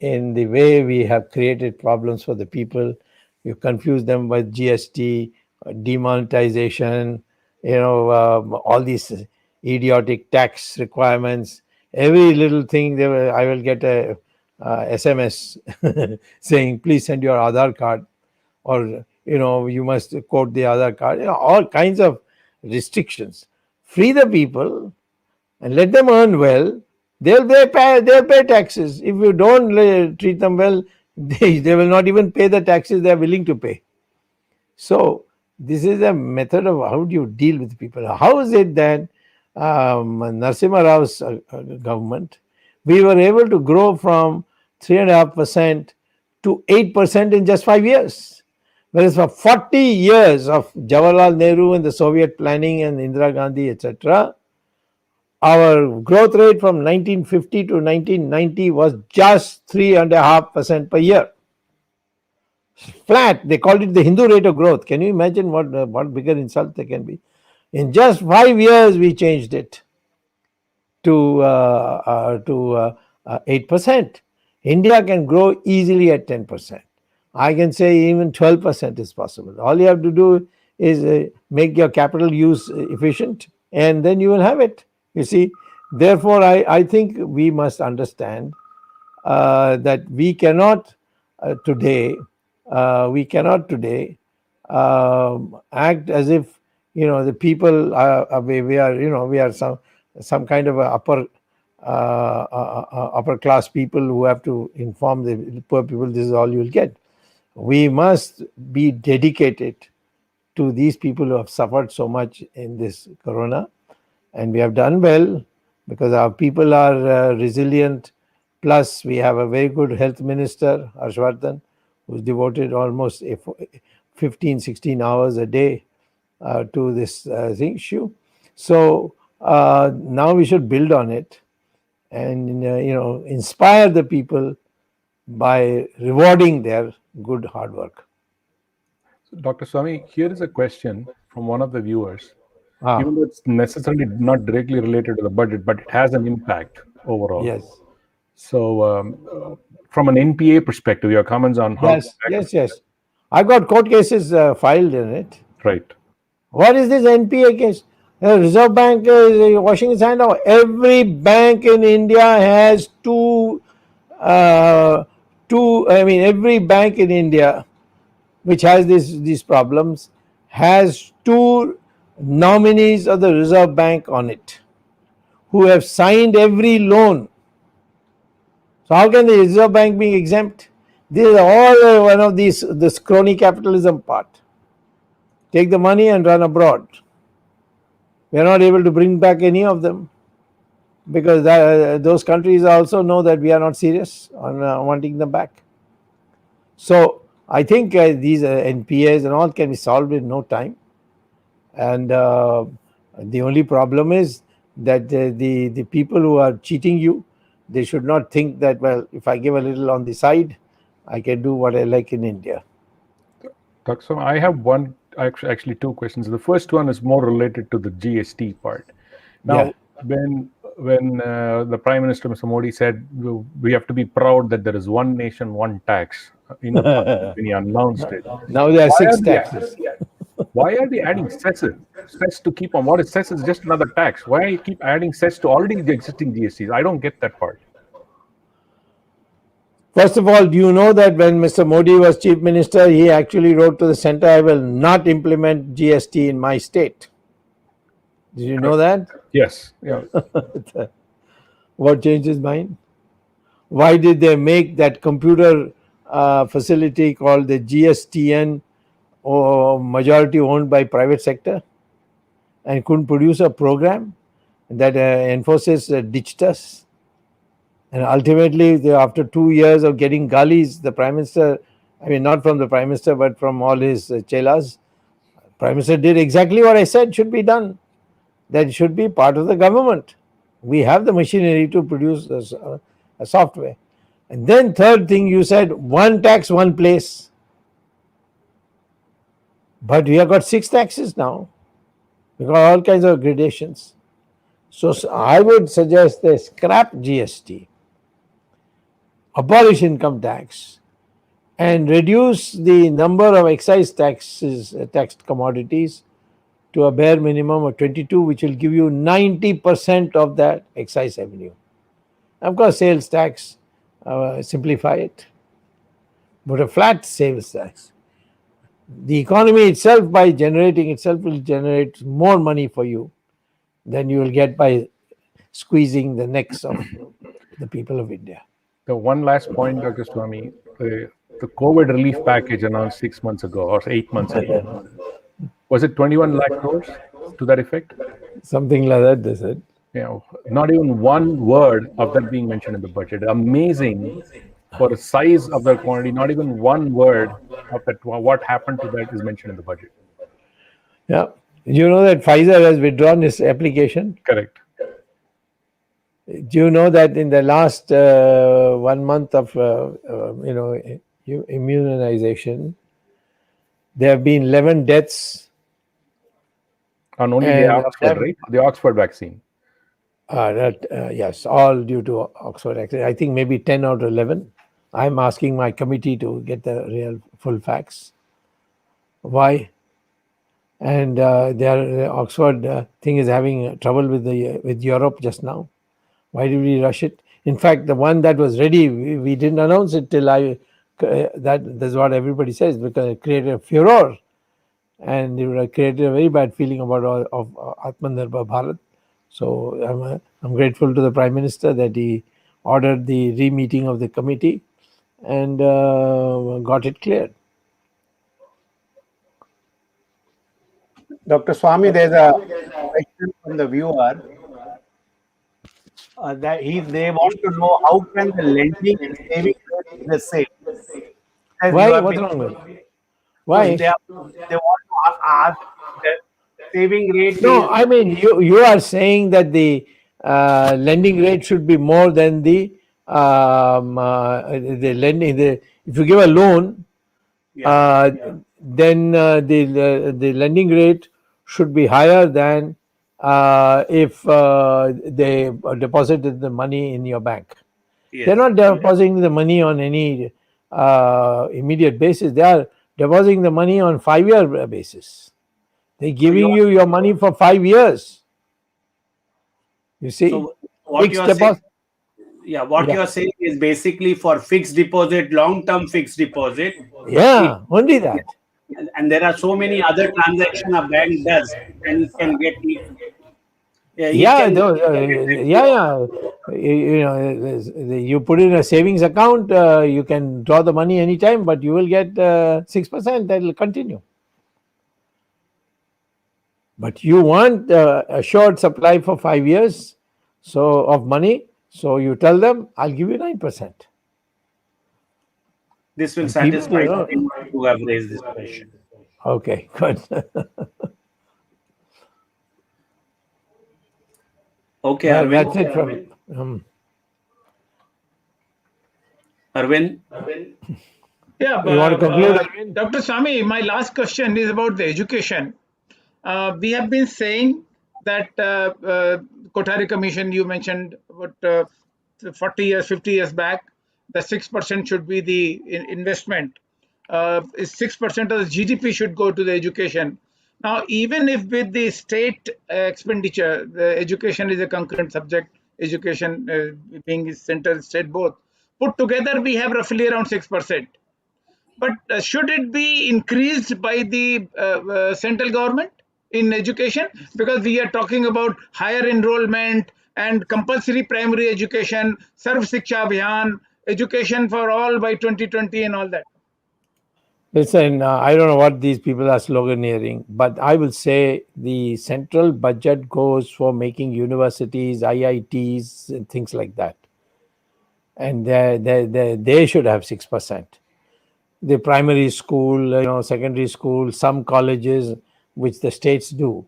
in the way we have created problems for the people. You confuse them with GST, demonetization, all these idiotic tax requirements. Every little thing, I will get a SMS saying, please send your Aadhaar card, or you must quote the Aadhaar card. All kinds of restrictions. Free the people and let them earn well. They'll pay taxes. If you don't treat them well, they will not even pay the taxes they are willing to pay. So this is a method of how do you deal with people. How is it that Narasimha Rao's government, we were able to grow from 3.5% to 8% in just 5 years? Whereas for 40 years of Jawaharlal Nehru and the Soviet planning and Indira Gandhi, etc., our growth rate from 1950 to 1990 was just 3.5% per year. Flat. They called it the Hindu rate of growth. Can you imagine what bigger insult there can be? In just 5 years, we changed it to 8%. India can grow easily at 10%. I can say even 12% is possible. All you have to do is make your capital use efficient, and then you will have it. You see, therefore, I think we must understand that we cannot today act as if the people we are we are some kind of a upper class people who have to inform the poor people this is all you'll get. We must be dedicated to these people who have suffered so much in this corona, and we have done well because our people are resilient. Plus, we have a very good health minister, Harshvardhan, who's devoted almost 15, 16 hours a day to this issue. So now we should build on it and inspire the people by rewarding their good hard work. Dr. Swamy, here is a question from one of the viewers. Ah. Even though it's necessarily not directly related to the budget, but it has an impact overall. Yes. So, from an NPA perspective, your comments on how... Yes. I've got court cases filed in it. Right. What is this NPA case? The Reserve Bank is washing its hand out. Every bank in India has every bank in India which has these problems has two nominees of the Reserve Bank on it who have signed every loan. So how can the Reserve Bank be exempt? This is all one of this crony capitalism part. Take the money and run abroad. We are not able to bring back any of them because those countries also know that we are not serious on wanting them back. So I think these NPAs and all can be solved in no time. And the only problem is that the people who are cheating you, they should not think that, well, if I give a little on the side, I can do what I like in India. So I have actually two questions. The first one is more related to the GST part. Now, when the Prime Minister, Mr. Modi, said we have to be proud that there is one nation, one tax, when he announced it. Now there are 6 taxes. Why are they adding cess to keep on? What is cess? Is just another tax. Why you keep adding cess to already the existing GSTs? I don't get that part. First of all, do you know that when Mr. Modi was Chief Minister, he actually wrote to the center, I will not implement GST in my state. Did you know that? Yes. Yeah. What changed his mind? Why did they make that computer facility called the GSTN majority owned by private sector and couldn't produce a program that enforces ditched us? And ultimately, after 2 years of getting gullies, the Prime Minister, not from the Prime Minister, but from all his chelas, Prime Minister did exactly what I said should be done. That should be part of the government. We have the machinery to produce a software. And then third thing, you said one tax, one place. But we have got 6 taxes now. We got all kinds of gradations. So I would suggest they scrap GST, abolish income tax, and reduce the number of excise taxes, taxed commodities, to a bare minimum of 22, which will give you 90% of that excise revenue. Of course, sales tax, simplify it, but a flat sales tax. The economy itself, by generating itself, will generate more money for you than you will get by squeezing the necks of the people of India. The one last point, Dr. Swamy, the COVID relief package announced 6 months ago or 8 months ago. Was it 21 lakh crores to that effect? Something like that, they said. Not even one word of that being mentioned in the budget. Amazing for the size of the quantity. Not even one word of that. What happened to that is mentioned in the budget. Yeah, you know that Pfizer has withdrawn its application. Correct. Do you know that in the last 1 month of immunization, there have been 11 deaths. On only the Oxford, right? The Oxford vaccine. Yes, all due to Oxford. I think maybe 10 out of 11. I'm asking my committee to get the real full facts. Why? and their Oxford thing is having trouble with Europe just now. Why did we rush it? In fact, the one that was ready, we didn't announce it till that's what everybody says, because it created a furor, and it created a very bad feeling about Atmanirbhar Bharat. So I'm grateful to the Prime Minister that he ordered the re-meeting of the committee and got it cleared. Dr. Swamy, there's a question from the viewer that they want to know how can the lending and saving rate be the same? As you Why? have What's been, wrong with it? no, Why? they want to ask the saving rate No, is I mean you are saying that the lending rate should be more than the lending. If you give a loan, then the lending rate should be higher than if they deposited the money in your bank. They're not depositing the money on any immediate basis. They are depositing the money on 5-year basis. They're giving you your money for 5 years. You see, so what fixed you are saying. deposit. What you are saying is basically for fixed deposit, long-term fixed deposit. Yeah, only that. And there are so many other transactions a bank does, and it can get. Yeah, you put in a savings account, you can draw the money anytime, but you will get 6% that will continue. But you want a short supply for 5 years of money, so you tell them, I'll give you 9%. This will And satisfy people, everyone who have raised this question. Okay, good. Okay, Well, Arvind. that's it from Arvind. Yeah, you want to conclude? Dr. Swamy, my last question is about the education. We have been saying that Kothari Commission, you mentioned about 40 years, 50 years back, the 6% should be the investment. 6% of the GDP should go to the education. Now, even if with the state expenditure, the education is a concurrent subject, education being central, state both, put together, we have roughly around 6%. But should it be increased by the central government in education? Because we are talking about higher enrollment and compulsory primary education, Sarv Shiksha Abhiyan, education for all by 2020 and all that. Listen, I don't know what these people are sloganeering, but I will say the central budget goes for making universities, IITs, and things like that. And they should have 6%. The primary school, secondary school, some colleges, which the states do.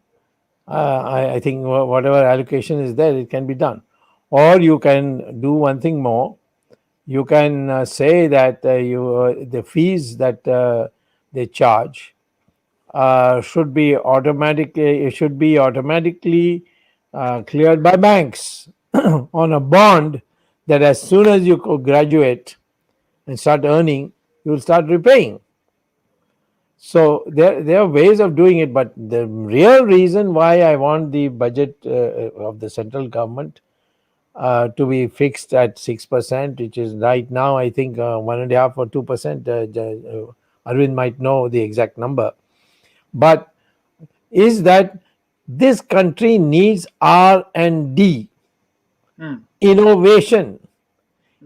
I think whatever allocation is there, it can be done. Or you can do one thing more. You can say that the fees that they charge should be automatically cleared by banks on a bond, that as soon as you graduate and start earning, you will start repaying. So there are ways of doing it, but the real reason why I want the budget of the central government to be fixed at 6%, which is right now, I think 1.5% or 2%. Arvind might know the exact number, but is that this country needs R&D, innovation.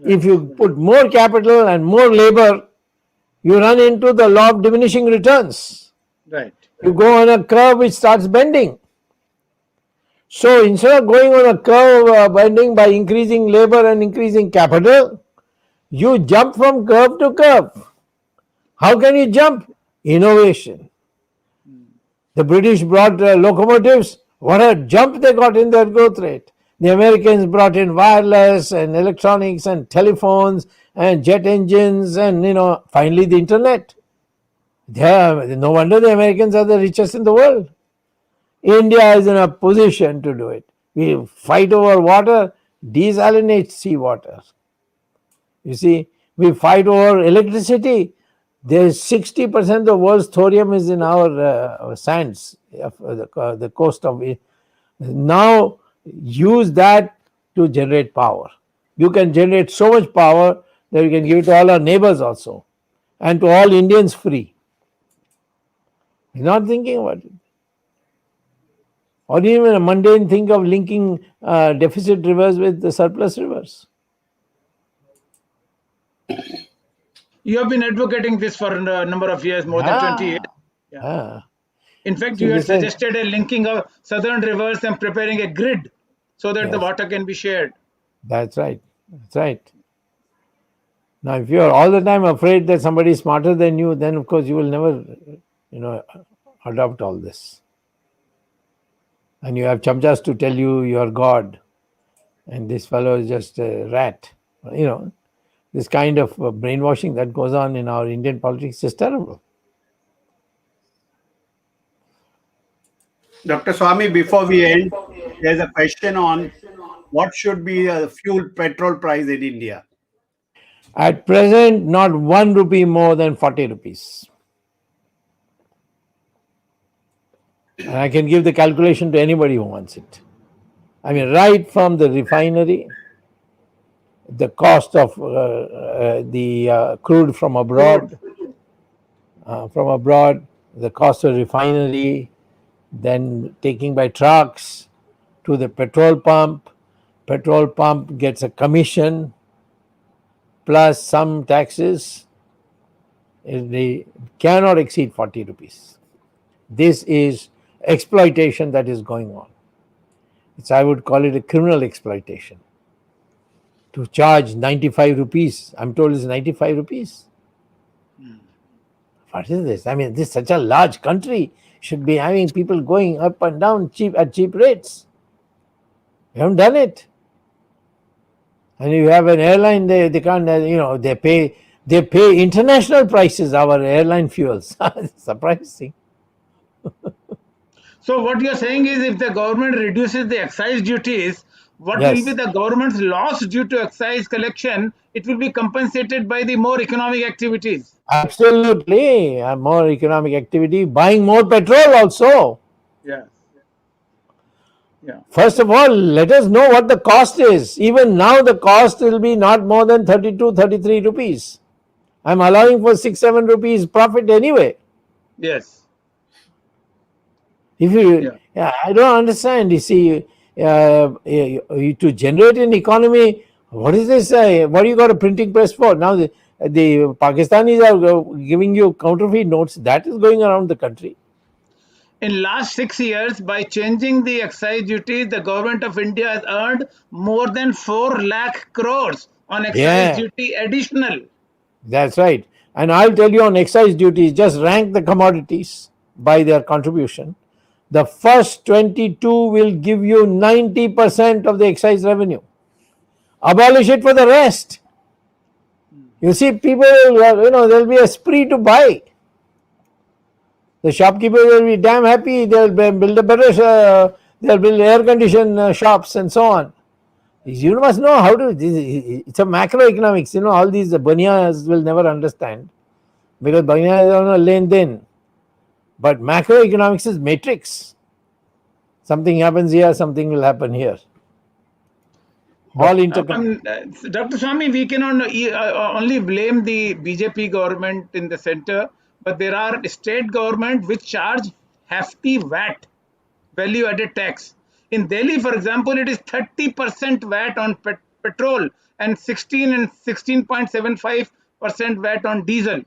If you put more capital and more labor, you run into the law of diminishing returns. Right. You go on a curve which starts bending. So instead of going on a curve bending by increasing labor and increasing capital, you jump from curve to curve. How can you jump? Innovation. The British brought locomotives. What a jump they got in their growth rate. The Americans brought in wireless and electronics and telephones and jet engines and finally the internet. No wonder the Americans are the richest in the world. India is in a position to do it. We fight over water, desalinate seawater. You see, we fight over electricity, There's 60% of the world's thorium is in our sands, the coast of it. Now use that to generate power. You can generate so much power that you can give it to all our neighbors also, and to all Indians free. You're not thinking about it. Or even a mundane thing of linking deficit rivers with the surplus rivers. You have been advocating this for a number of years, more than 20 years. Yeah. In fact, So you had this is- suggested a linking of southern rivers and preparing a grid so that the Yes. water can be shared. That's right. That's right. Now, if you are all the time afraid that somebody is smarter than you, then of course you will never, adopt all this. And you have chamchas to tell you are God, and this fellow is just a rat. This kind of brainwashing that goes on in our Indian politics is terrible. Dr. Swamy, before we end, there's a question on what should be the fuel petrol price in India. At present, not 1 rupee more than 40 rupees. And I can give the calculation to anybody who wants it. I mean, right from the refinery, the cost of the crude from abroad, the cost of refinery, then taking by trucks to the petrol pump. Petrol pump gets a commission plus some taxes. They cannot exceed 40 rupees. This is exploitation that is going on. I would call it a criminal exploitation. To charge 95 rupees, I'm told it's 95 rupees. What is this? I mean, this is such a large country, should be having people going up and down at cheap rates. You haven't done it. And you have an airline, they can't, they pay international prices, our airline fuels. Surprising. So what you're saying is if the government reduces the excise duties, what Yes. will be the government's loss due to excise collection? It will be compensated by the more economic activities. Absolutely. More economic activity, buying more petrol also. Yeah. Yeah. First of all, let us know what the cost is. Even now, the cost will be not more than 32, 33 rupees. I'm allowing for 6, 7 rupees profit anyway. Yes. If I don't understand. You see, to generate an economy, what is this? What do you got a printing press for? Now the Pakistanis are giving you counterfeit notes. That is going around the country. In last 6 years, by changing the excise duties, the government of India has earned more than 4 lakh crores on excise duty additional. That's right. And I'll tell you on excise duties, just rank the commodities by their contribution. The first 22 will give you 90% of the excise revenue. Abolish it for the rest. You see, people, there'll be a spree to buy. The shopkeepers will be damn happy. They'll build a better, they'll build air-conditioned shops and so on. You must know how to, it's a macroeconomics, all these banias will never understand. Because banias are on a lane then. But macroeconomics is matrix. Something happens here, something will happen here. All interconnected. Dr. Swamy, we cannot only blame the BJP government in the center, but there are state government which charge hefty VAT, value added tax. In Delhi, for example, it is 30% VAT on petrol and 16 and 16.75% VAT on diesel.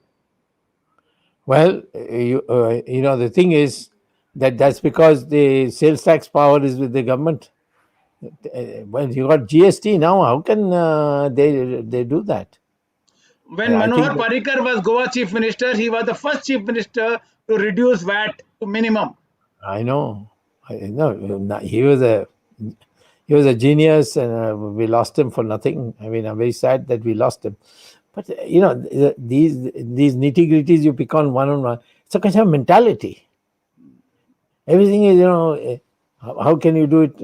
Well, the thing is that's because the sales tax power is with the government. Well, you got GST now. How can they do that? When Manohar Parrikar was Goa chief minister, he was the first chief minister to reduce VAT to minimum. I know. He was a genius, and we lost him for nothing. I mean, I'm very sad that we lost him. But these nitty-gritties you pick on one. It's a kind of mentality. Everything is, how can you do it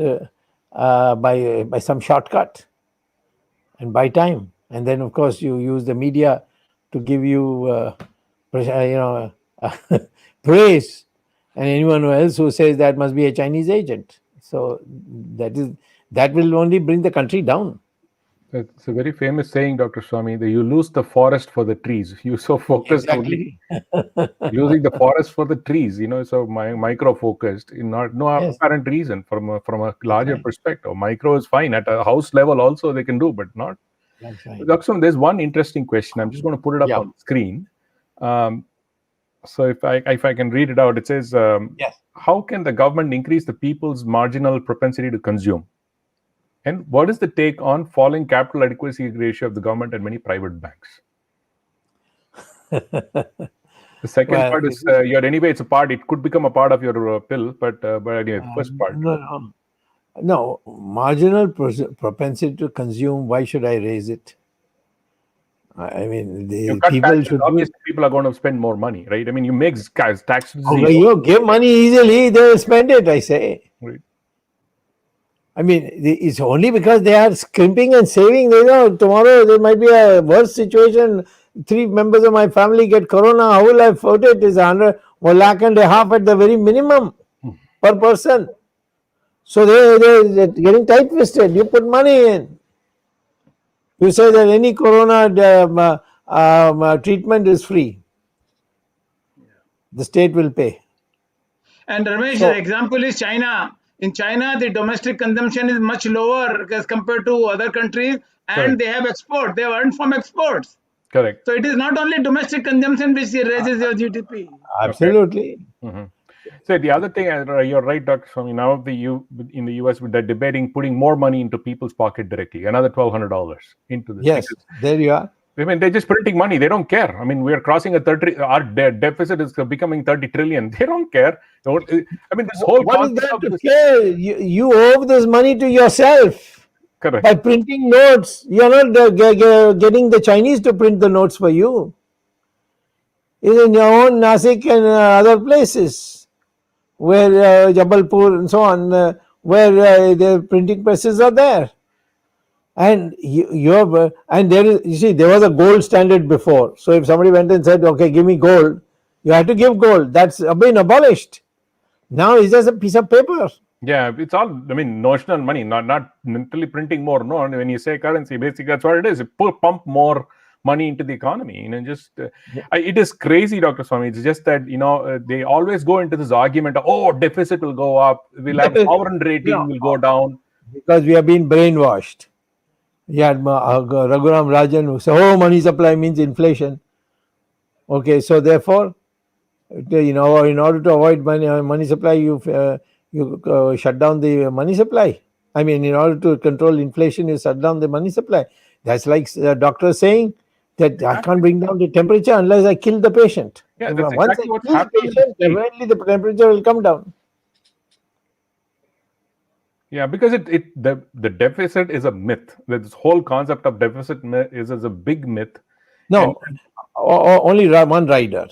by some shortcut and buy time? And then, of course, you use the media to give you praise, and anyone else who says that must be a Chinese agent. So that will only bring the country down. It's a very famous saying, Dr. Swamy, that you lose the forest for the trees. You're so focused only losing the forest for the trees, so micro focused in no Yes. apparent reason from a larger perspective. Micro is fine at a house level also they can do, but not. That's right. Dr. Swamy, there's one interesting question. I'm just going to put it up on the screen. So if I can read it out, it says, Yes. how can the government increase the people's marginal propensity to consume? And what is the take on falling capital adequacy ratio of the government and many private banks? The second part is anyway, it's a part. It could become a part of your pill, but anyway, the first part. No. Marginal propensity to consume. Why should I raise it? I mean, people are going to spend more money, right? I mean, you make taxes. You give money easily, they'll spend it. I say. Right. I mean, it's only because they are scrimping and saving. Tomorrow there might be a worse situation. 3 members of my family get corona. How will I afford it? It's 1.5 lakh at the very minimum per person. So they're getting tight-fisted. You put money in. You say that any corona treatment is free. The state will pay. And Ramesh, the example is China. In China, the domestic consumption is much lower as compared to other countries, and they have export. They have earned from exports. Correct. So it is not only domestic consumption which raises your GDP. Absolutely. Okay. So the other thing, you're right, Dr. Swamy. Now in the US, they're debating putting more money into people's pocket directly, another $1,200 into this. Yes, there you are. I mean, they're just printing money. They don't care. I mean, we are crossing our deficit is becoming 30 trillion. They don't care. I mean, this whole what is there to care? You owe this money to yourself. Correct. By printing notes. You're not getting the Chinese to print the notes for you. It's in your own Nasik and other places where Jabalpur and so on, where the printing presses are there. And there was a gold standard before. So if somebody went and said, okay, give me gold, you had to give gold. That's been abolished. Now it's just a piece of paper. Yeah, it's all, notional money, not literally printing more. No, when you say currency, basically that's what it is. You pump more money into the economy. It is crazy, Dr. Swamy. It's just that, they always go into this argument of, deficit will go up. We'll have sovereign rating will go down. Because we have been brainwashed. You had Raghuram Rajan who said, money supply means inflation. Okay, so therefore, in order to avoid money supply, you shut down the money supply. I mean, in order to control inflation, you shut down the money supply. That's like the doctor saying that I can't bring down the temperature unless I kill the patient. Yeah, that's Once exactly what's I kill the patient, definitely the temperature will come down. Yeah, because the deficit is a myth. This whole concept of deficit is a big myth. No, only one rider.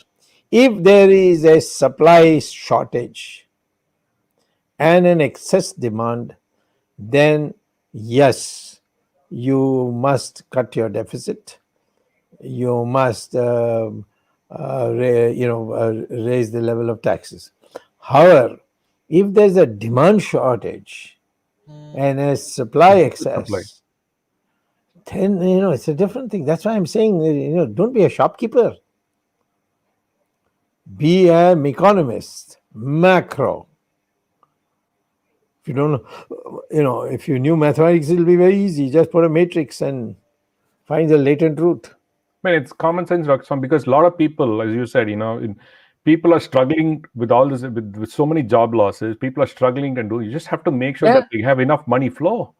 If there is a supply shortage and an excess demand, then yes, you must cut your deficit. You must raise the level of taxes. However, if there's a demand shortage and a supply excess, then it's a different thing. That's why I'm saying, don't be a shopkeeper. Be an economist, macro. If you don't know, if you knew mathematics, it'll be very easy. Just put a matrix and find the latent root. It's common sense, Dr. Swamy, because a lot of people, as you said, people are struggling with all this, with so many job losses. People are struggling and you just have to make sure that you have enough money flow.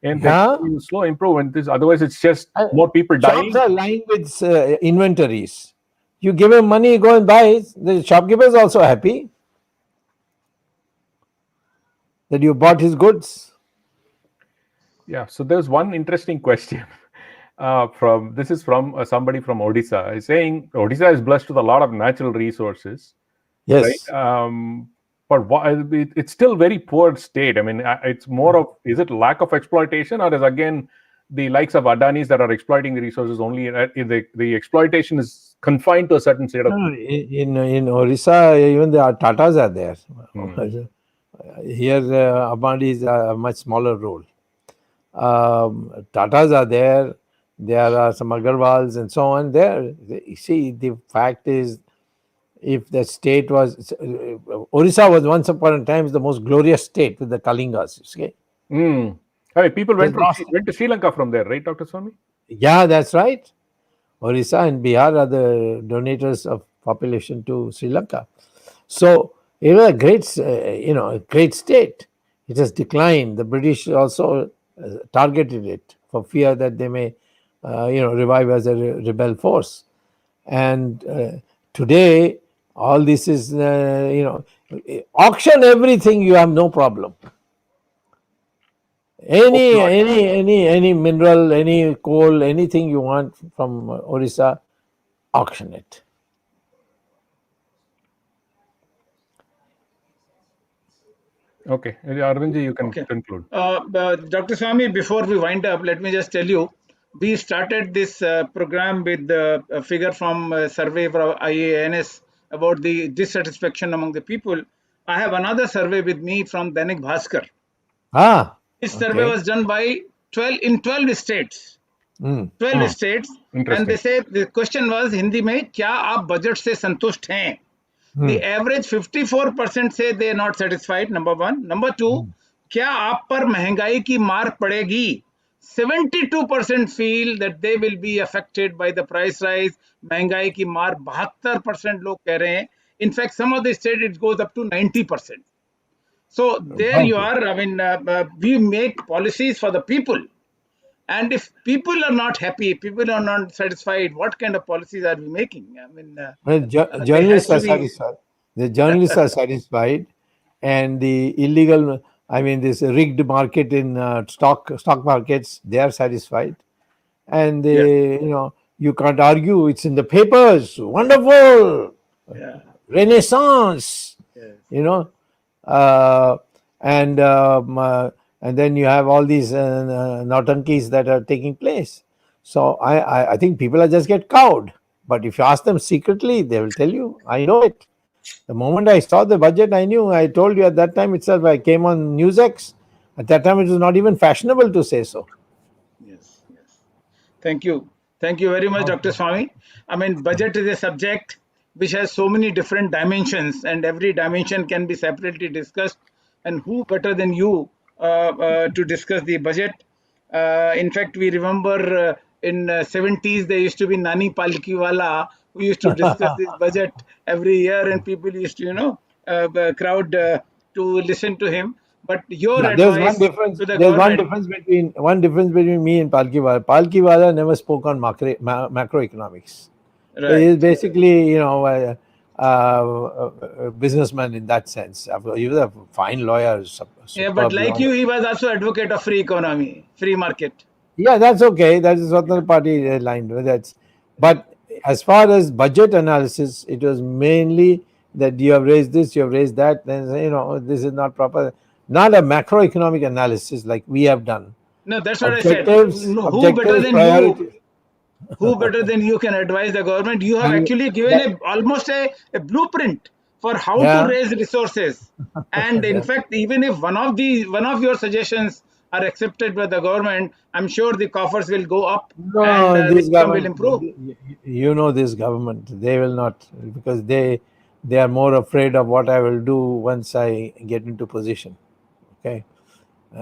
And you slow improvement. Otherwise, it's just more people dying. Shops are lying with inventories. You give him money, go and buy. The shopkeeper is also happy that you bought his goods. Yeah. So there's one interesting question from somebody from Odisha. He's saying Odisha is blessed with a lot of natural resources. Yes. Right? But it's still very poor state. I mean, it's more of, is it lack of exploitation, or is again the likes of Adani's that are exploiting the resources only. The exploitation is confined to a certain set of. No, in Orissa, even the Tatas are there. Here, Abadis are a much smaller role. Tatas are there. There are some Agarwals and so on there. You see, the fact is, if the state was, Orissa was once upon a time the most glorious state with the Kalingas. Okay? I mean, people went to Sri Lanka from there, right, Dr. Swamy? Yeah, that's right. Orissa and Bihar are the donators of population to Sri Lanka. So it was a great, a great state. It has declined. The British also targeted it for fear that they may, revive as a rebel force. And today, all this is, auction everything. You have no problem. Any mineral, any coal, anything you want from Orissa, auction it. Okay, Arvindji, you can conclude. Dr. Swamy, before we wind up, let me just tell you, we started this program with the figure from survey from IANS about the dissatisfaction among the people. I have another survey with me from Dainik Bhaskar. This survey was done by 12 states. 12 states, and they say the question was Hindi mein, kya aap budget se santusht hain? The average 54% say they are not satisfied, number one. Number two, kya aap par महंगाई की मार पड़ेगी? 72% feel that they will be affected by the price rise. महंगाई की मार 72% लोग कह रहे हैं. In fact, some of the states it goes up to 90%. So there you are. I mean, we make policies for the people. And if people are not happy, people are not satisfied, what kind of policies are we making? I mean, journalists are satisfied. The journalists are satisfied, and the illegal, this rigged market in stock markets, they are satisfied, and they, you can't argue. It's in the papers. Wonderful, Renaissance. And then you have all these nautankis that are taking place. So I think people are just get cowed. But if you ask them secretly, they will tell you, I know it. The moment I saw the budget, I knew. I told you at that time itself, I came on NewsX. At that time, it was not even fashionable to say so. Yes. Thank you. Thank you very much, Dr. Swamy. I mean, budget is a subject which has so many different dimensions, and every dimension can be separately discussed. And who better than you to discuss the budget? In fact, we remember in 70s, there used to be Nani Palkiwala who used to discuss this budget every year, and people used to, crowd to listen to him. But your advice to the government. One difference between me and Palkiwala. Palkiwala never spoke on macroeconomics. Right. He is basically, a businessman in that sense. He was a fine lawyer. But like you, he was also advocate of free economy, free market. Yeah, that's okay. That is what the party aligned with. But as far as budget analysis, it was mainly that you have raised this, you have raised that. Then this is not proper. Not a macroeconomic analysis like we have done. No, that's what I said. Who better than you? Who better than you can advise the government? You have actually given almost a blueprint for how to raise resources. And in fact, even if one of your suggestions are accepted by the government, I'm sure the coffers will go up and the income will improve. This government, they will not, because they are more afraid of what I will do once I get into position. Okay,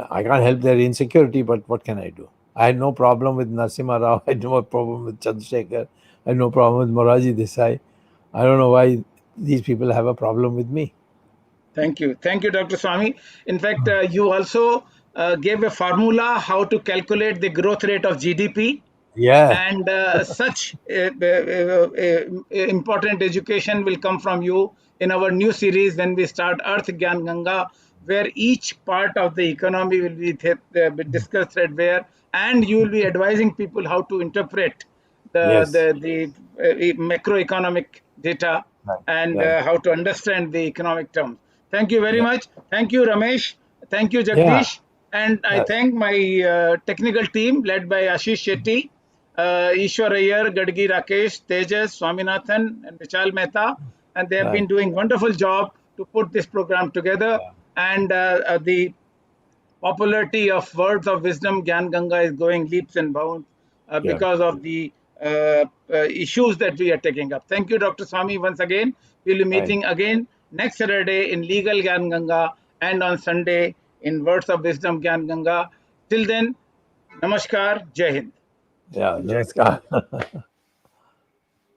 I can't help their insecurity, but what can I do? I had no problem with Narasimha Rao. I had no problem with Chandrasekhar. I had no problem with Moraji Desai. I don't know why these people have a problem with me. Thank you, Dr. Swamy. In fact, you also gave a formula how to calculate the growth rate of GDP. Yeah. And such important education will come from you in our new series when we start Earth Gyan Ganga, where each part of the economy will be discussed threadbare, and you will be advising people how to interpret the macroeconomic data and how to understand the economic terms. Thank you very much. Thank you, Ramesh. Thank you, Jagdish. And I thank my technical team led by Ashish Shetty, Ishwar Iyer, Gadgi Rakesh, Tejas, Swaminathan, and Vishal Mehta. And they have been doing wonderful job to put this program together. And the popularity of Words of Wisdom, Gyan Ganga, is going leaps and bounds because of the issues that we are taking up. Thank you, Dr. Swamy, once again. We'll be meeting again next Saturday in Legal Gyan Ganga and on Sunday in Words of Wisdom, Gyan Ganga. Till then, Namaskar, Jai Hind. Yeah, namaskar.